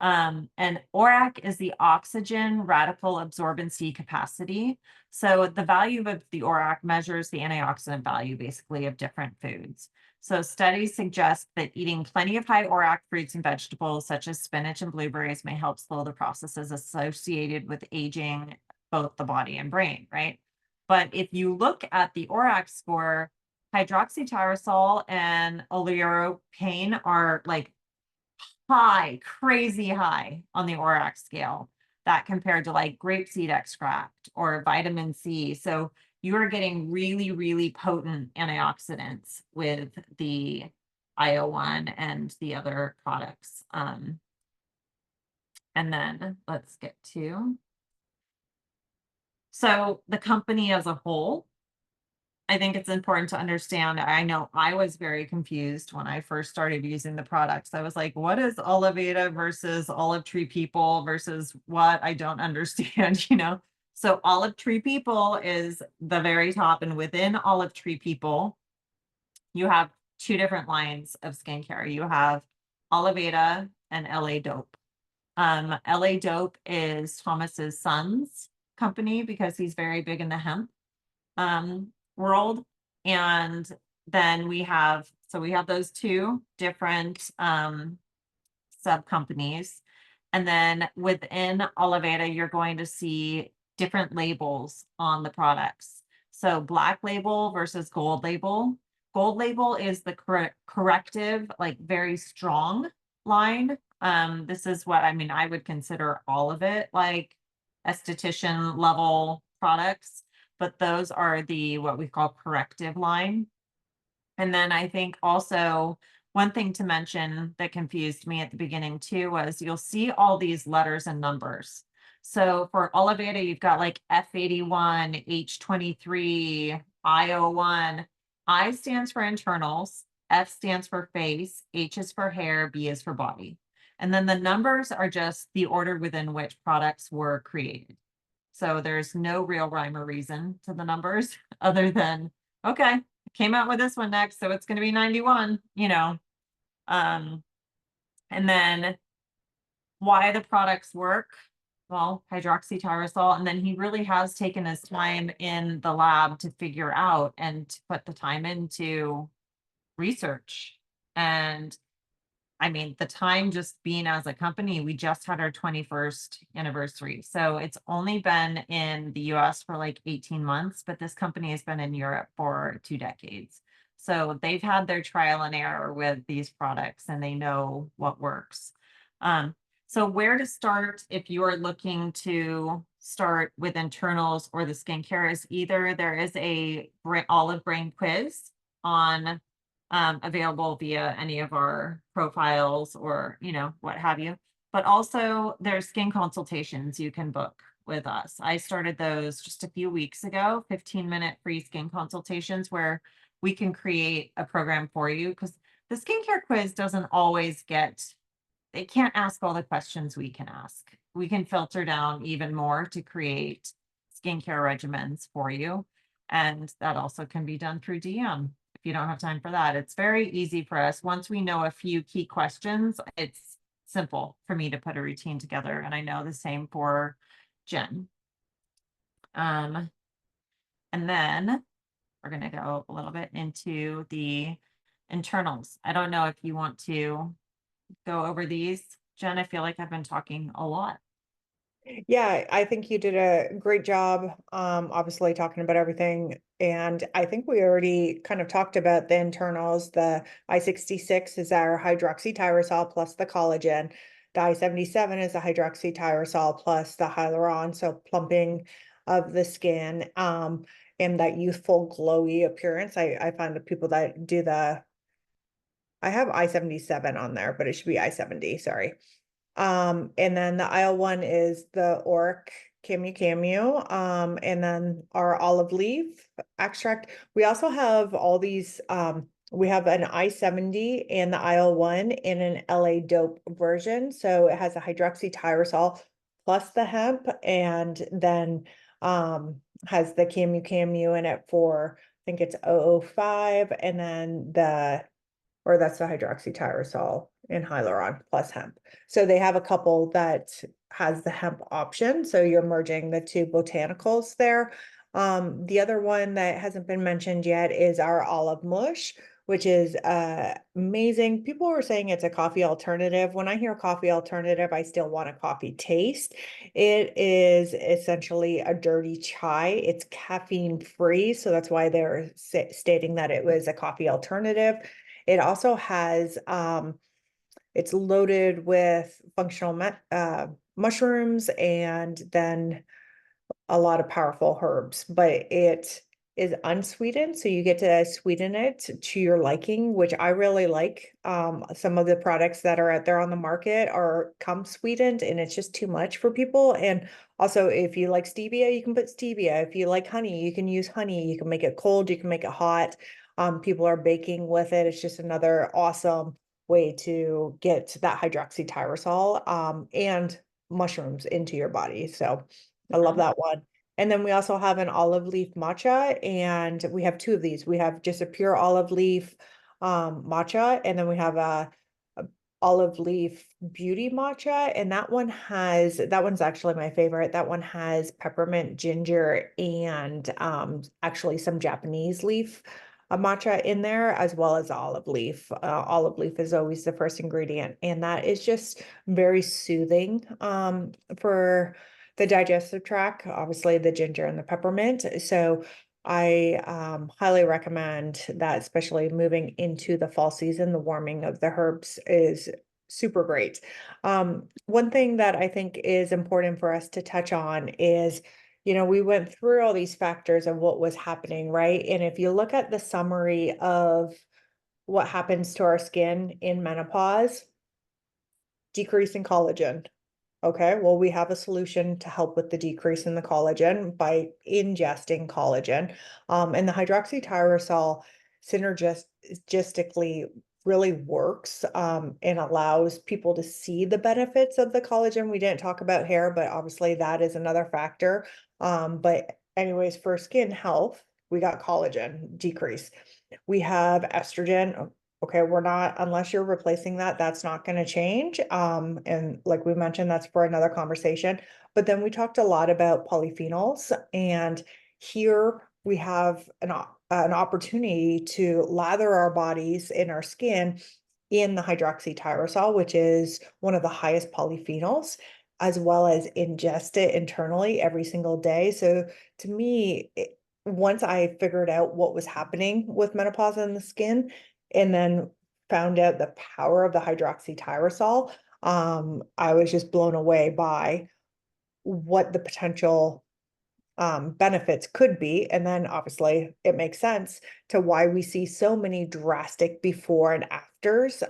And ORAC is the oxygen radical absorbency capacity. So the value of the ORAC measures the antioxidant value basically of different foods. So studies suggest that eating plenty of high ORAC fruits and vegetables such as spinach and blueberries may help slow the processes associated with aging both the body and brain, right? But if you look at the ORAC score, hydroxytyrosol and oleuropein are like high, crazy high on the ORAC scale. That compared to like grapeseed extract or vitamin C. So you are getting really, really potent antioxidants with the IO1 and the other products. And then let's get to, so the company as a whole, I think it's important to understand. I know I was very confused when I first started using the products. I was like, what is Oliveda versus Olive Tree People versus what? I don't understand, you know? So Olive Tree People is the very top, and within Olive Tree People, you have two different lines of skincare. You have Oliveda and LA Dope. LA Dope is Thomas's son's company because he's very big in the hemp world. And then we have those two different sub companies. And then within Oliveda, you're going to see different labels on the products. So black label versus gold label. Gold label is the corrective, like very strong line. This is what, I mean, I would consider all of it like esthetician level products, but those are the, what we call corrective line. And then I think also one thing to mention that confused me at the beginning too was you'll see all these letters and numbers. So for Oliveda, you've got like F81, H23, IO1. I stands for internals, F stands for face, H is for hair, B is for body. And then the numbers are just the order within which products were created. So there's no real rhyme or reason to the numbers other than, okay, came out with this one next, so it's going to be 91, you know. And then why the products work, well, hydroxytyrosol, and then he really has taken his time in the lab to figure out and to put the time into research. And I mean, the time just being as a company, we just had our 21st anniversary. So it's only been in the US for like 18 months, but this company has been in Europe for 2 decades. So they've had their trial and error with these products and they know what works. So where to start if you are looking to start with internals or the skincare is either there is a olive brain quiz on available via any of our profiles or, you know, what have you. But also there's skin consultations you can book with us. I started those just a few weeks ago, 15-minute free skin consultations where we can create a program for you because the skincare quiz doesn't always get, they can't ask all the questions we can ask. We can filter down even more to create skincare regimens for you. And that also can be done through DM if you don't have time for that. It's very easy for us. Once we know a few key questions, it's simple for me to put a routine together. And I know the same for Jen. And then we're going to go a little bit into the internals. I don't know if you want to go over these. Jen, I feel like I've been talking a lot.
Yeah, I think you did a great job, obviously talking about everything. And I think we already kind of talked about the internals. The I-66 is our hydroxytyrosol plus the collagen. The I-77 is the hydroxytyrosol plus the hyaluron, so plumping of the skin, and that youthful glowy appearance. I find the people that do I have I-77 on there, but it should be I-70, sorry. And then the aisle one is the Oric Camu, and then our olive leaf extract. We also have all these, we have an I-70 and the aisle one in an LA dope version. So it has a hydroxytyrosol plus the hemp, and then has the Camu in it for, I think it's 005, and then or that's the hydroxytyrosol in hyaluron plus hemp. So they have a couple that has the hemp option. So you're merging the two botanicals there. The other one that hasn't been mentioned yet is our olive mush, which is amazing. People were saying it's a coffee alternative. When I hear coffee alternative, I still want a coffee taste. It is essentially a dirty chai. It's caffeine free. So that's why they're stating that it was a coffee alternative. It also has, it's loaded with functional mushrooms and then a lot of powerful herbs, but it is unsweetened. So you get to sweeten it to your liking, which I really like. Some of the products that are out there on the market come sweetened and it's just too much for people. And also if you like stevia, you can put stevia. If you like honey, you can use honey. You can make it cold, you can make it hot. People are baking with it. It's just another awesome way to get that hydroxytyrosol and mushrooms into your body. So I love that one. And then we also have an olive leaf matcha, and we have two of these. We have just a pure olive leaf matcha, and then we have a olive leaf beauty matcha, and that one's actually my favorite. That one has peppermint, ginger, and actually some Japanese leaf matcha in there, as well as olive leaf. Olive leaf is always the first ingredient, and that is just very soothing for the digestive tract, obviously the ginger and the peppermint. So I highly recommend that, especially moving into the fall season. The warming of the herbs is super great. One thing that I think is important for us to touch on is, we went through all these factors of what was happening, right? And if you look at the summary of what happens to our skin in menopause, decrease in collagen. Okay, well, we have a solution to help with the decrease in the collagen by ingesting collagen. And the hydroxytyrosol synergistically really works and allows people to see the benefits of the collagen. We didn't talk about hair, but obviously that is another factor. But anyways, for skin health, we got collagen decrease. We have estrogen. Okay, unless you're replacing that, that's not going to change. And like we mentioned, that's for another conversation. But then we talked a lot about polyphenols, and here we have an opportunity to lather our bodies in our skin in the hydroxytyrosol, which is one of the highest polyphenols, as well as ingest it internally every single day. So to me, once I figured out what was happening with menopause in the skin, and then found out the power of the hydroxytyrosol, I was just blown away by what the potential benefits could be. And then obviously it makes sense to why we see so many drastic before and afters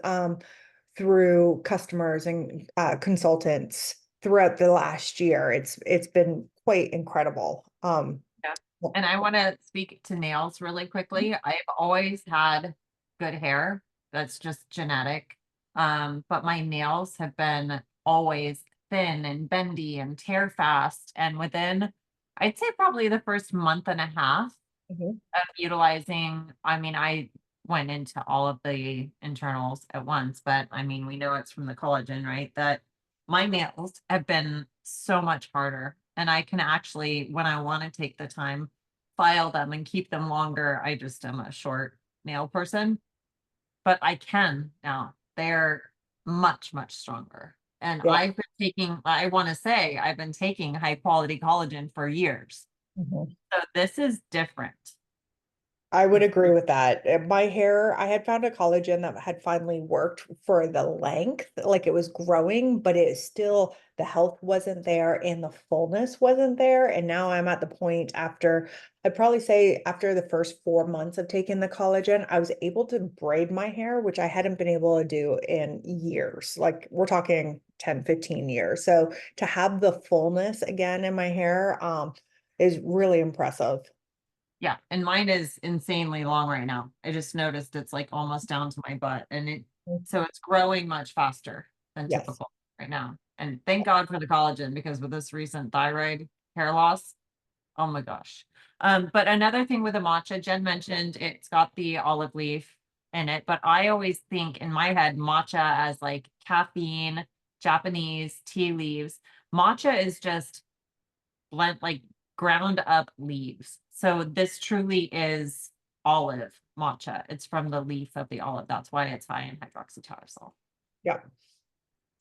through customers and consultants throughout the last year. It's been quite incredible.
And I want to speak to nails really quickly. I've always had good hair. That's just genetic. But my nails have been always thin and bendy and tear fast. And within, I'd say probably the first month and a half
Mhm.
of utilizing, I mean, I went into all of the internals at once, but I mean, we know it's from the collagen, right? That my nails have been so much harder. And I can actually, when I want to take the time, file them and keep them longer. I just am a short nail person, but I can now. They're much, much stronger. And
Yeah.
I've been taking, I want to say, I've been taking high quality collagen for years.
Mhm.
So this is different.
I would agree with that. My hair, I had found a collagen that had finally worked for the length, like it was growing, but it still, the health wasn't there and the fullness wasn't there. And now I'm at the point after, I'd probably say after the first 4 months of taking the collagen, I was able to braid my hair, which I hadn't been able to do in years. Like we're talking 10, 15 years. So to have the fullness again in my hair, is really impressive.
Yeah, and mine is insanely long right now. I just noticed it's like almost down to my butt and so it's growing much faster than
Yes.
typical right now. And thank God for the collagen because with this recent thyroid hair loss, oh my gosh. But another thing with the matcha, Jen mentioned it's got the olive leaf in it, but I always think in my head matcha as like caffeine, Japanese tea leaves. Matcha is just blend like ground up leaves. So this truly is olive matcha. It's from the leaf of the olive. That's why it's high in hydroxytyrosol.
Yeah.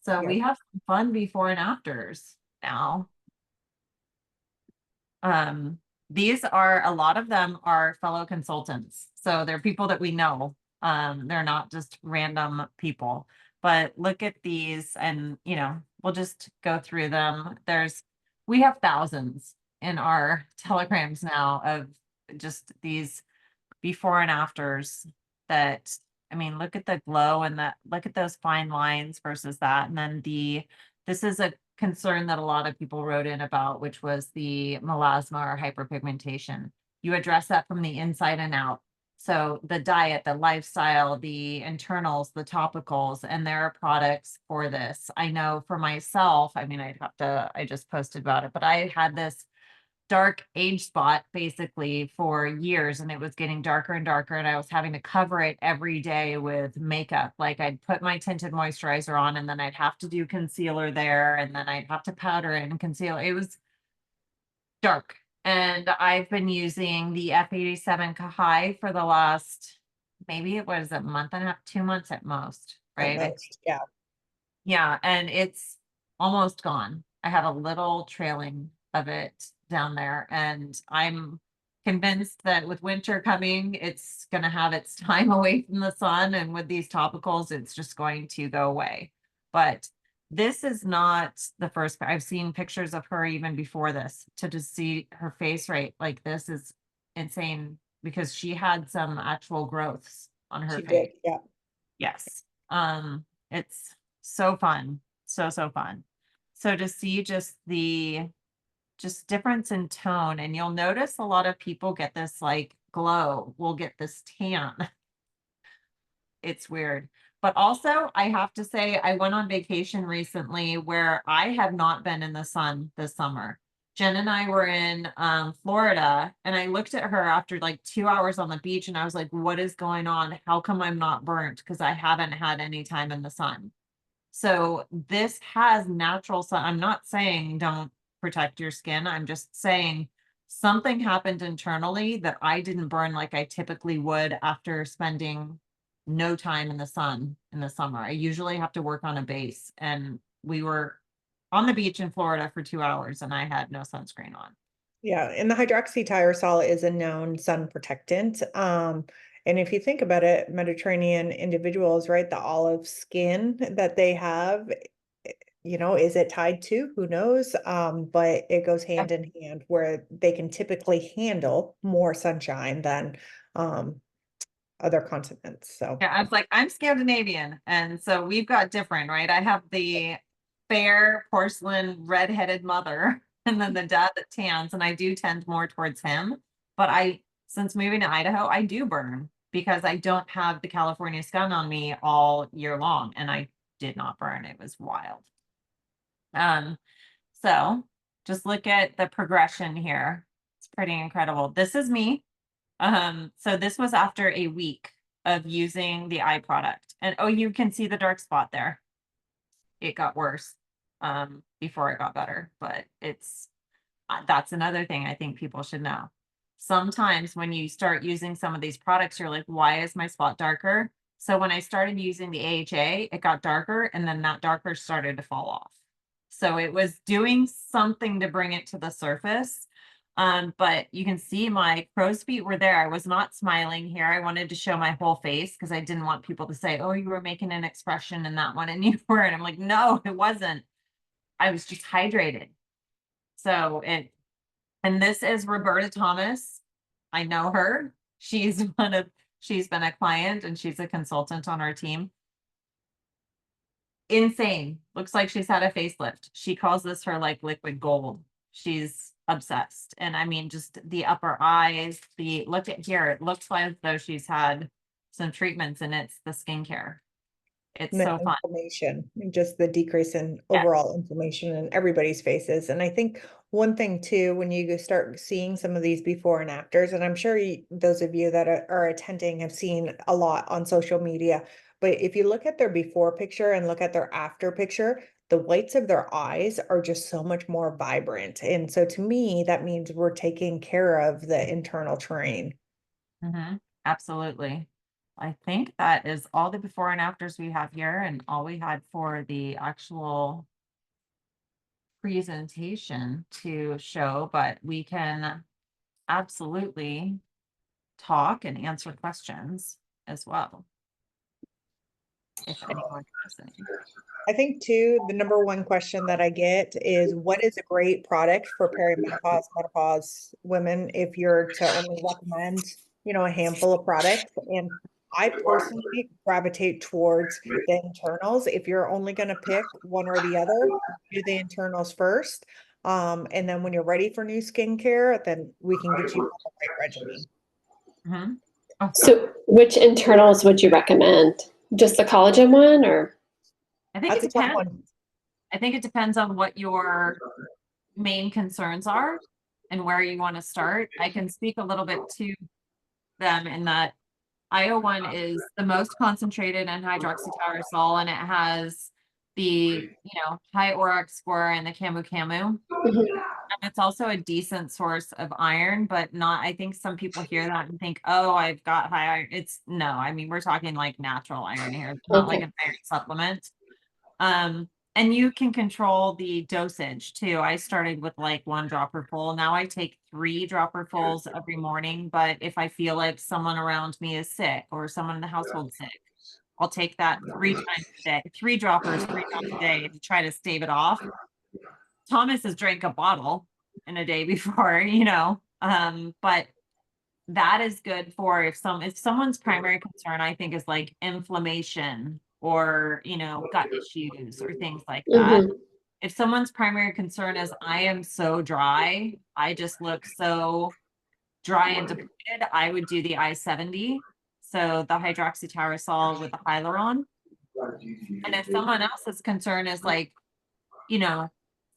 So
Yeah.
we have some fun before and afters now. These are a lot of them are fellow consultants. So they're people that we know. They're not just random people. But look at these and we'll just go through them. We have thousands in our telegrams now of just these before and afters that I mean, look at the glow and look at those fine lines versus that. And then this is a concern that a lot of people wrote in about, which was the melasma or hyperpigmentation. You address that from the inside and out. So the diet, the lifestyle, the internals, the topicals, and there are products for this. I know for myself, I mean, I just posted about it, but I had this dark age spot basically for years and it was getting darker and darker and I was having to cover it every day with makeup. Like I'd put my tinted moisturizer on and then I'd have to do concealer there and then I'd have to powder it and conceal. It was dark. And I've been using the F87 Kahai for the last, maybe it was a month and a half, 2 months at most,
At
right?
most. Yeah.
Yeah, and it's almost gone. I have a little trailing of it down there, and I'm convinced that with winter coming, it's going to have its time away from the sun, and with these topicals, it's just going to go away. But this is not the first. I've seen pictures of her even before this to just see her face right like this is insane because she had some actual growths on her
She
face.
did. Yeah.
Yes. It's so fun. So, so fun. So to see just the difference in tone, and you'll notice a lot of people get this like glow, will get this tan. It's weird. But also, I have to say, I went on vacation recently where I have not been in the sun this summer. Jen and I were in Florida, and I looked at her after like 2 hours on the beach, and I was like, what is going on? How come I'm not burnt? Because I haven't had any time in the sun. So this has natural sun. I'm not saying don't protect your skin. I'm just saying something happened internally that I didn't burn like I typically would after spending no time in the sun in the summer. I usually have to work on a base, and we were on the beach in Florida for 2 hours and I had no sunscreen on.
Yeah. And the hydroxytyrosol is a known sun protectant. And if you think about it, Mediterranean individuals, right, the olive skin that they have, is it tied to? Who knows? But it goes hand in hand where they can typically handle more sunshine than other continents. So
Yeah, I was like, I'm Scandinavian, and so we've got different, right? I have the fair porcelain redheaded mother, and then the dad that tans, and I do tend more towards him. But since moving to Idaho, I do burn because I don't have the California sun on me all year long, and I did not burn. It was wild. So just look at the progression here. It's pretty incredible. This is me. So this was after a week of using the eye product. And oh, you can see the dark spot there. It got worse before it got better, but that's another thing I think people should know. Sometimes when you start using some of these products, you're like, why is my spot darker? So when I started using the AHA, it got darker, and then that darker started to fall off. So it was doing something to bring it to the surface. But you can see my crow's feet were there. I was not smiling here. I wanted to show my whole face because I didn't want people to say, oh, you were making an expression in that one and you weren't. I'm like, no, it wasn't. I was just hydrated. So and this is Roberta Thomas. I know her. She's been a client and she's a consultant on our team. Insane. Looks like she's had a facelift. She calls this her like liquid gold. She's obsessed. And I mean, just the upper eyes, look at here. It looks like as though she's had some treatments, and it's the skincare. It's
the
so fun.
inflammation, and just the decrease in
Yeah.
overall inflammation in everybody's faces. And I think one thing too, when you start seeing some of these before and afters, and I'm sure those of you that are attending have seen a lot on social media, but if you look at their before picture and look at their after picture, the whites of their eyes are just so much more vibrant. And so to me, that means we're taking care of the internal terrain.
Absolutely. I think that is all the before and afters we have here, and all we had for the actual presentation to show, but we can absolutely talk and answer questions as well, if anyone has any.
I think too, the number one question that I get is what is a great product for perimenopause, menopause women if you're to only recommend, a handful of products? And I personally gravitate towards the internals. If you're only going to pick one or the other, do the internals first. And then when you're ready for new skincare, then we can get you on the right regimen.
Oh,
So which internals would you recommend? Just the collagen one, or?
I think
That's
it
a tough
depends.
one.
I think it depends on what your main concerns are and where you want to start. I can speak a little bit to them in that IO1 is the most concentrated in hydroxytyrosol, and it has the high ORAC score and the camu.
Mhm.
And it's also a decent source of iron, but not, I think some people hear that and think, oh, I've got high iron. No, I mean, we're talking like natural iron here. It's not like
Okay.
an iron supplement. And you can control the dosage too. I started with like 1 dropper full. Now I take 3 dropper fulls every morning. But if I feel like someone around me is sick or someone in the household sick, I'll take that 3 times a day, 3 droppers 3 times a day to try to stave it off. Thomas has drank a bottle in a day before, but that is good for if someone's primary concern, I think, is like inflammation or, gut issues or things like that.
Mhm.
If someone's primary concern is I am so dry, I just look so dry and depleted, I would do the I-70. So the hydroxytyrosol with the hyaluron. And if someone else's concern is like,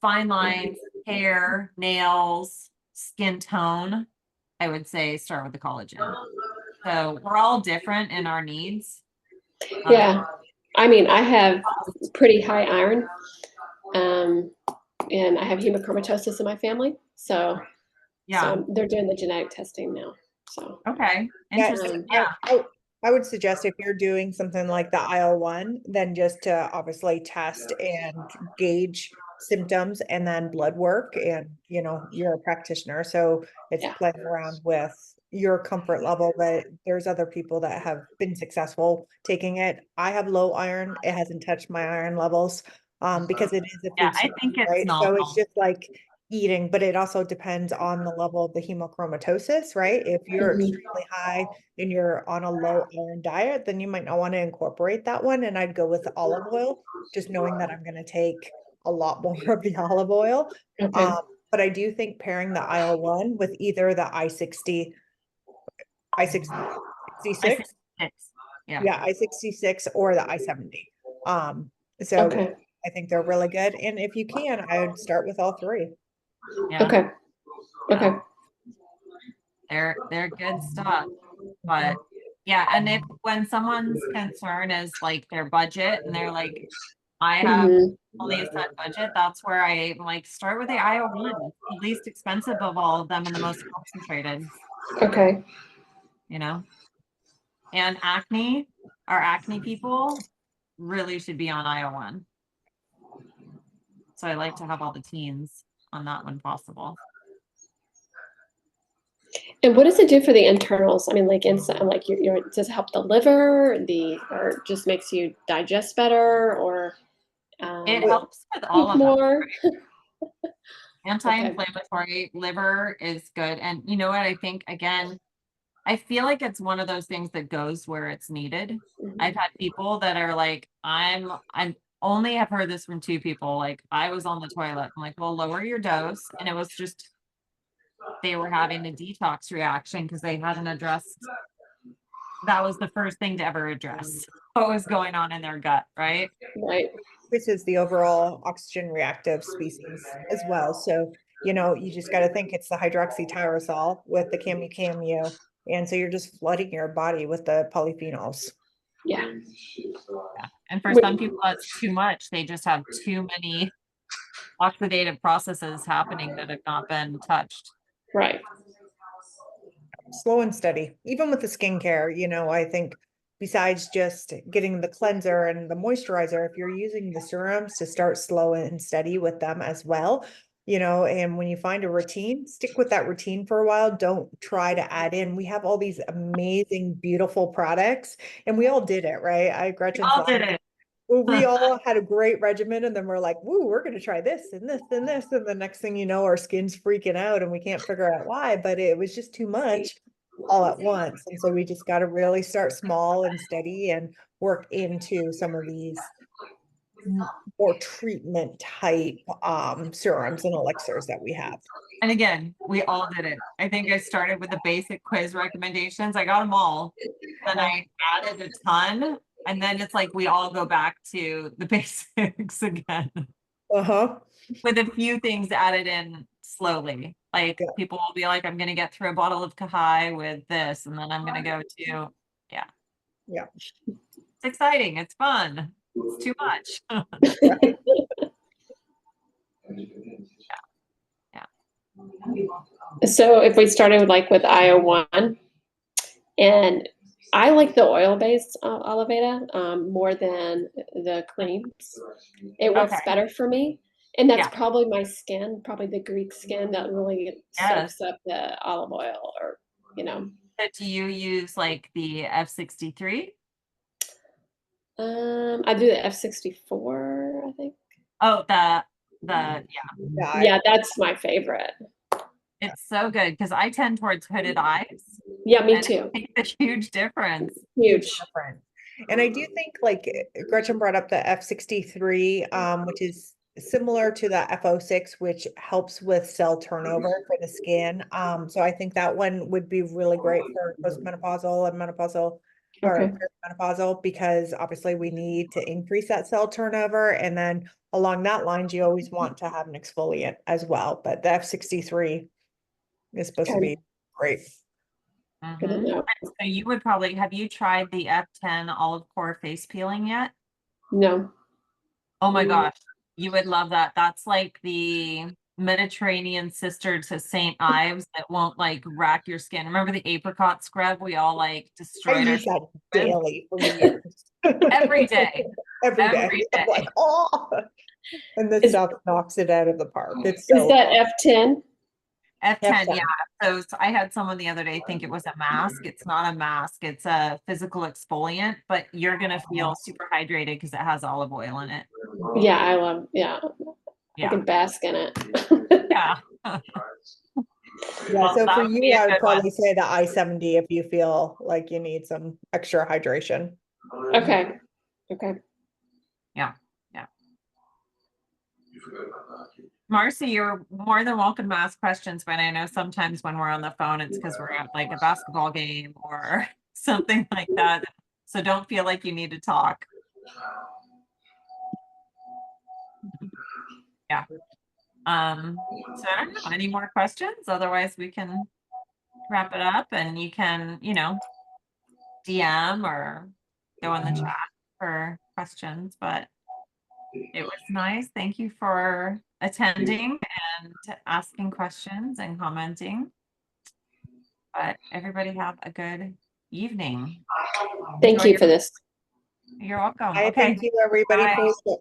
fine lines, hair, nails, skin tone, I would say start with the collagen. So we're all different in our needs.
Yeah. I mean, I have pretty high iron, and I have hemochromatosis in my family. So,
Yeah.
so they're doing the genetic testing now. So,
Okay.
Yeah,
Interesting. Yeah.
I would suggest if you're doing something like the IL-1, then just to obviously test and gauge symptoms and then blood work. And, you're a practitioner, so it's
Yeah.
playing around with your comfort level, but there's other people that have been successful taking it. I have low iron. It hasn't touched my iron levels. because it is a
Yeah,
food
I
source,
think it's
right? So it's
normal.
just like eating, but it also depends on the level of the hemochromatosis, right? If you're
Mhm.
extremely high and you're on a low iron diet, then you might not want to incorporate that one. And I'd go with olive oil, just knowing that I'm going to take a lot more of the olive oil.
Okay.
But I do think pairing the IL-1 with either the I-60, I-66,
I see six. Yeah.
yeah, I-66 or the I-70. So
Okay.
I think they're really good. And if you can, I would start with all three.
Yeah.
Okay. Okay.
They're good stuff. But yeah, and if when someone's concern is like their budget and they're like, I have
Mhm.
only a set budget, that's where I like start with the IO1, the least expensive of all of them and the most concentrated,
Okay.
you know? And acne, our acne people really should be on IO1. So I like to have all the teens on that when possible.
And what does it do for the internals? I mean, like inside, like does it help the liver, or just makes you digest better, or
It
Wait,
helps with all
poop
of them.
more? Okay.
Anti-inflammatory, liver is good. And you know what? I think again, I feel like it's one of those things that goes where it's needed. I've
Mhm.
had people that are like, I'm only have heard this from two people. Like, I was on the toilet. I'm like, well, lower your dose. And it was just, they were having a detox reaction because they hadn't addressed, that was the first thing to ever address what was going on in their gut, right?
Right.
this is the overall oxygen reactive species as well. So, you just got to think it's the hydroxytyrosol with the camu. And so you're just flooding your body with the polyphenols.
Yeah.
Yeah. And for some people, that's too much. They just have too many oxidative processes happening that have not been touched.
Right.
Slow and steady, even with the skincare, I think besides just getting the cleanser and the moisturizer, if you're using the serums, to start slow and steady with them as well. And when you find a routine, stick with that routine for a while. Don't try to add in. We have all these amazing, beautiful products, and we all did it, right? Gretchen's
All did it.
well, we all had a great regimen, and then we're like, woo, we're going to try this and this and this. And the next thing you know, our skin's freaking out and we can't figure out why, but it was just too much all at once. And so we just got to really start small and steady and work into some of these more treatment type serums and elixirs that we have.
And again, we all did it. I think I started with the basic quiz recommendations. I got them all. Then I added a ton. And then it's like we all go back to the basics again
Uh-huh.
with a few things added in slowly. Like
Yeah.
people will be like, I'm going to get through a bottle of Kahai with this. And then I'm going to go to, yeah.
Yeah.
It's exciting. It's fun. It's too much.
Right.
So if we started with IO1, and I like the oil-based Oliveda more than the creams. It works
Okay.
better for me. And that's
Yeah.
probably my skin, probably the Greek skin that really
Yes.
soaks up the olive oil, or,
But do you use like the F63?
I do the F64, I think.
Oh, yeah,
Yeah.
Yeah, that's my favorite.
it's so good because I tend towards hooded eyes.
Yeah, me
And
too.
it makes a huge difference.
Huge.
Different. And I do think, like Gretchen brought up the F63, which is similar to the F06, which helps with cell turnover for the skin. So I think that one would be really great for postmenopausal and menopausal
Okay.
or perimenopausal, because obviously we need to increase that cell turnover. And then along that lines, you always want to have an exfoliant as well. But the F63 is supposed to
Okay.
be great.
Good to
Mhm.
know.
So you would probably, have you tried the F10 olive core face peeling yet?
No.
Oh my gosh, you would love that. That's like the Mediterranean sister to St. Ives that won't like rack your skin. Remember the apricot scrub we all like
I
destroyed our
use that
with?
daily for years.
Every day.
Every day.
Every
I'm like,
day.
oh, and this
Is-
stuff knocks it out of the park. It's
Is
so
that F10?
F10,
F10.
yeah. So I had someone the other day think it was a mask. It's not a mask. It's a physical exfoliant, but you're gonna feel super hydrated because it has olive oil in it.
Yeah, I love, yeah, I
Yeah,
can bask in it.
yeah.
Yeah,
Well,
so
that
for
would
you,
be a
I would
good one.
probably say the I-70 if you feel like you need some extra hydration.
Okay, okay.
Marcy, you're more than welcome to ask questions, but I know sometimes when we're on the phone, it's because we're at like a basketball game or something like that. So don't feel like you need to talk. Yeah. So I don't know, any more questions? Otherwise we can wrap it up and you can, DM or go in the chat for questions, but it was nice. Thank you for attending and asking questions and commenting. But everybody have a good evening.
Thank
Enjoy
you for this.
You're welcome.
I
Okay.
thank you, everybody,
Bye.
for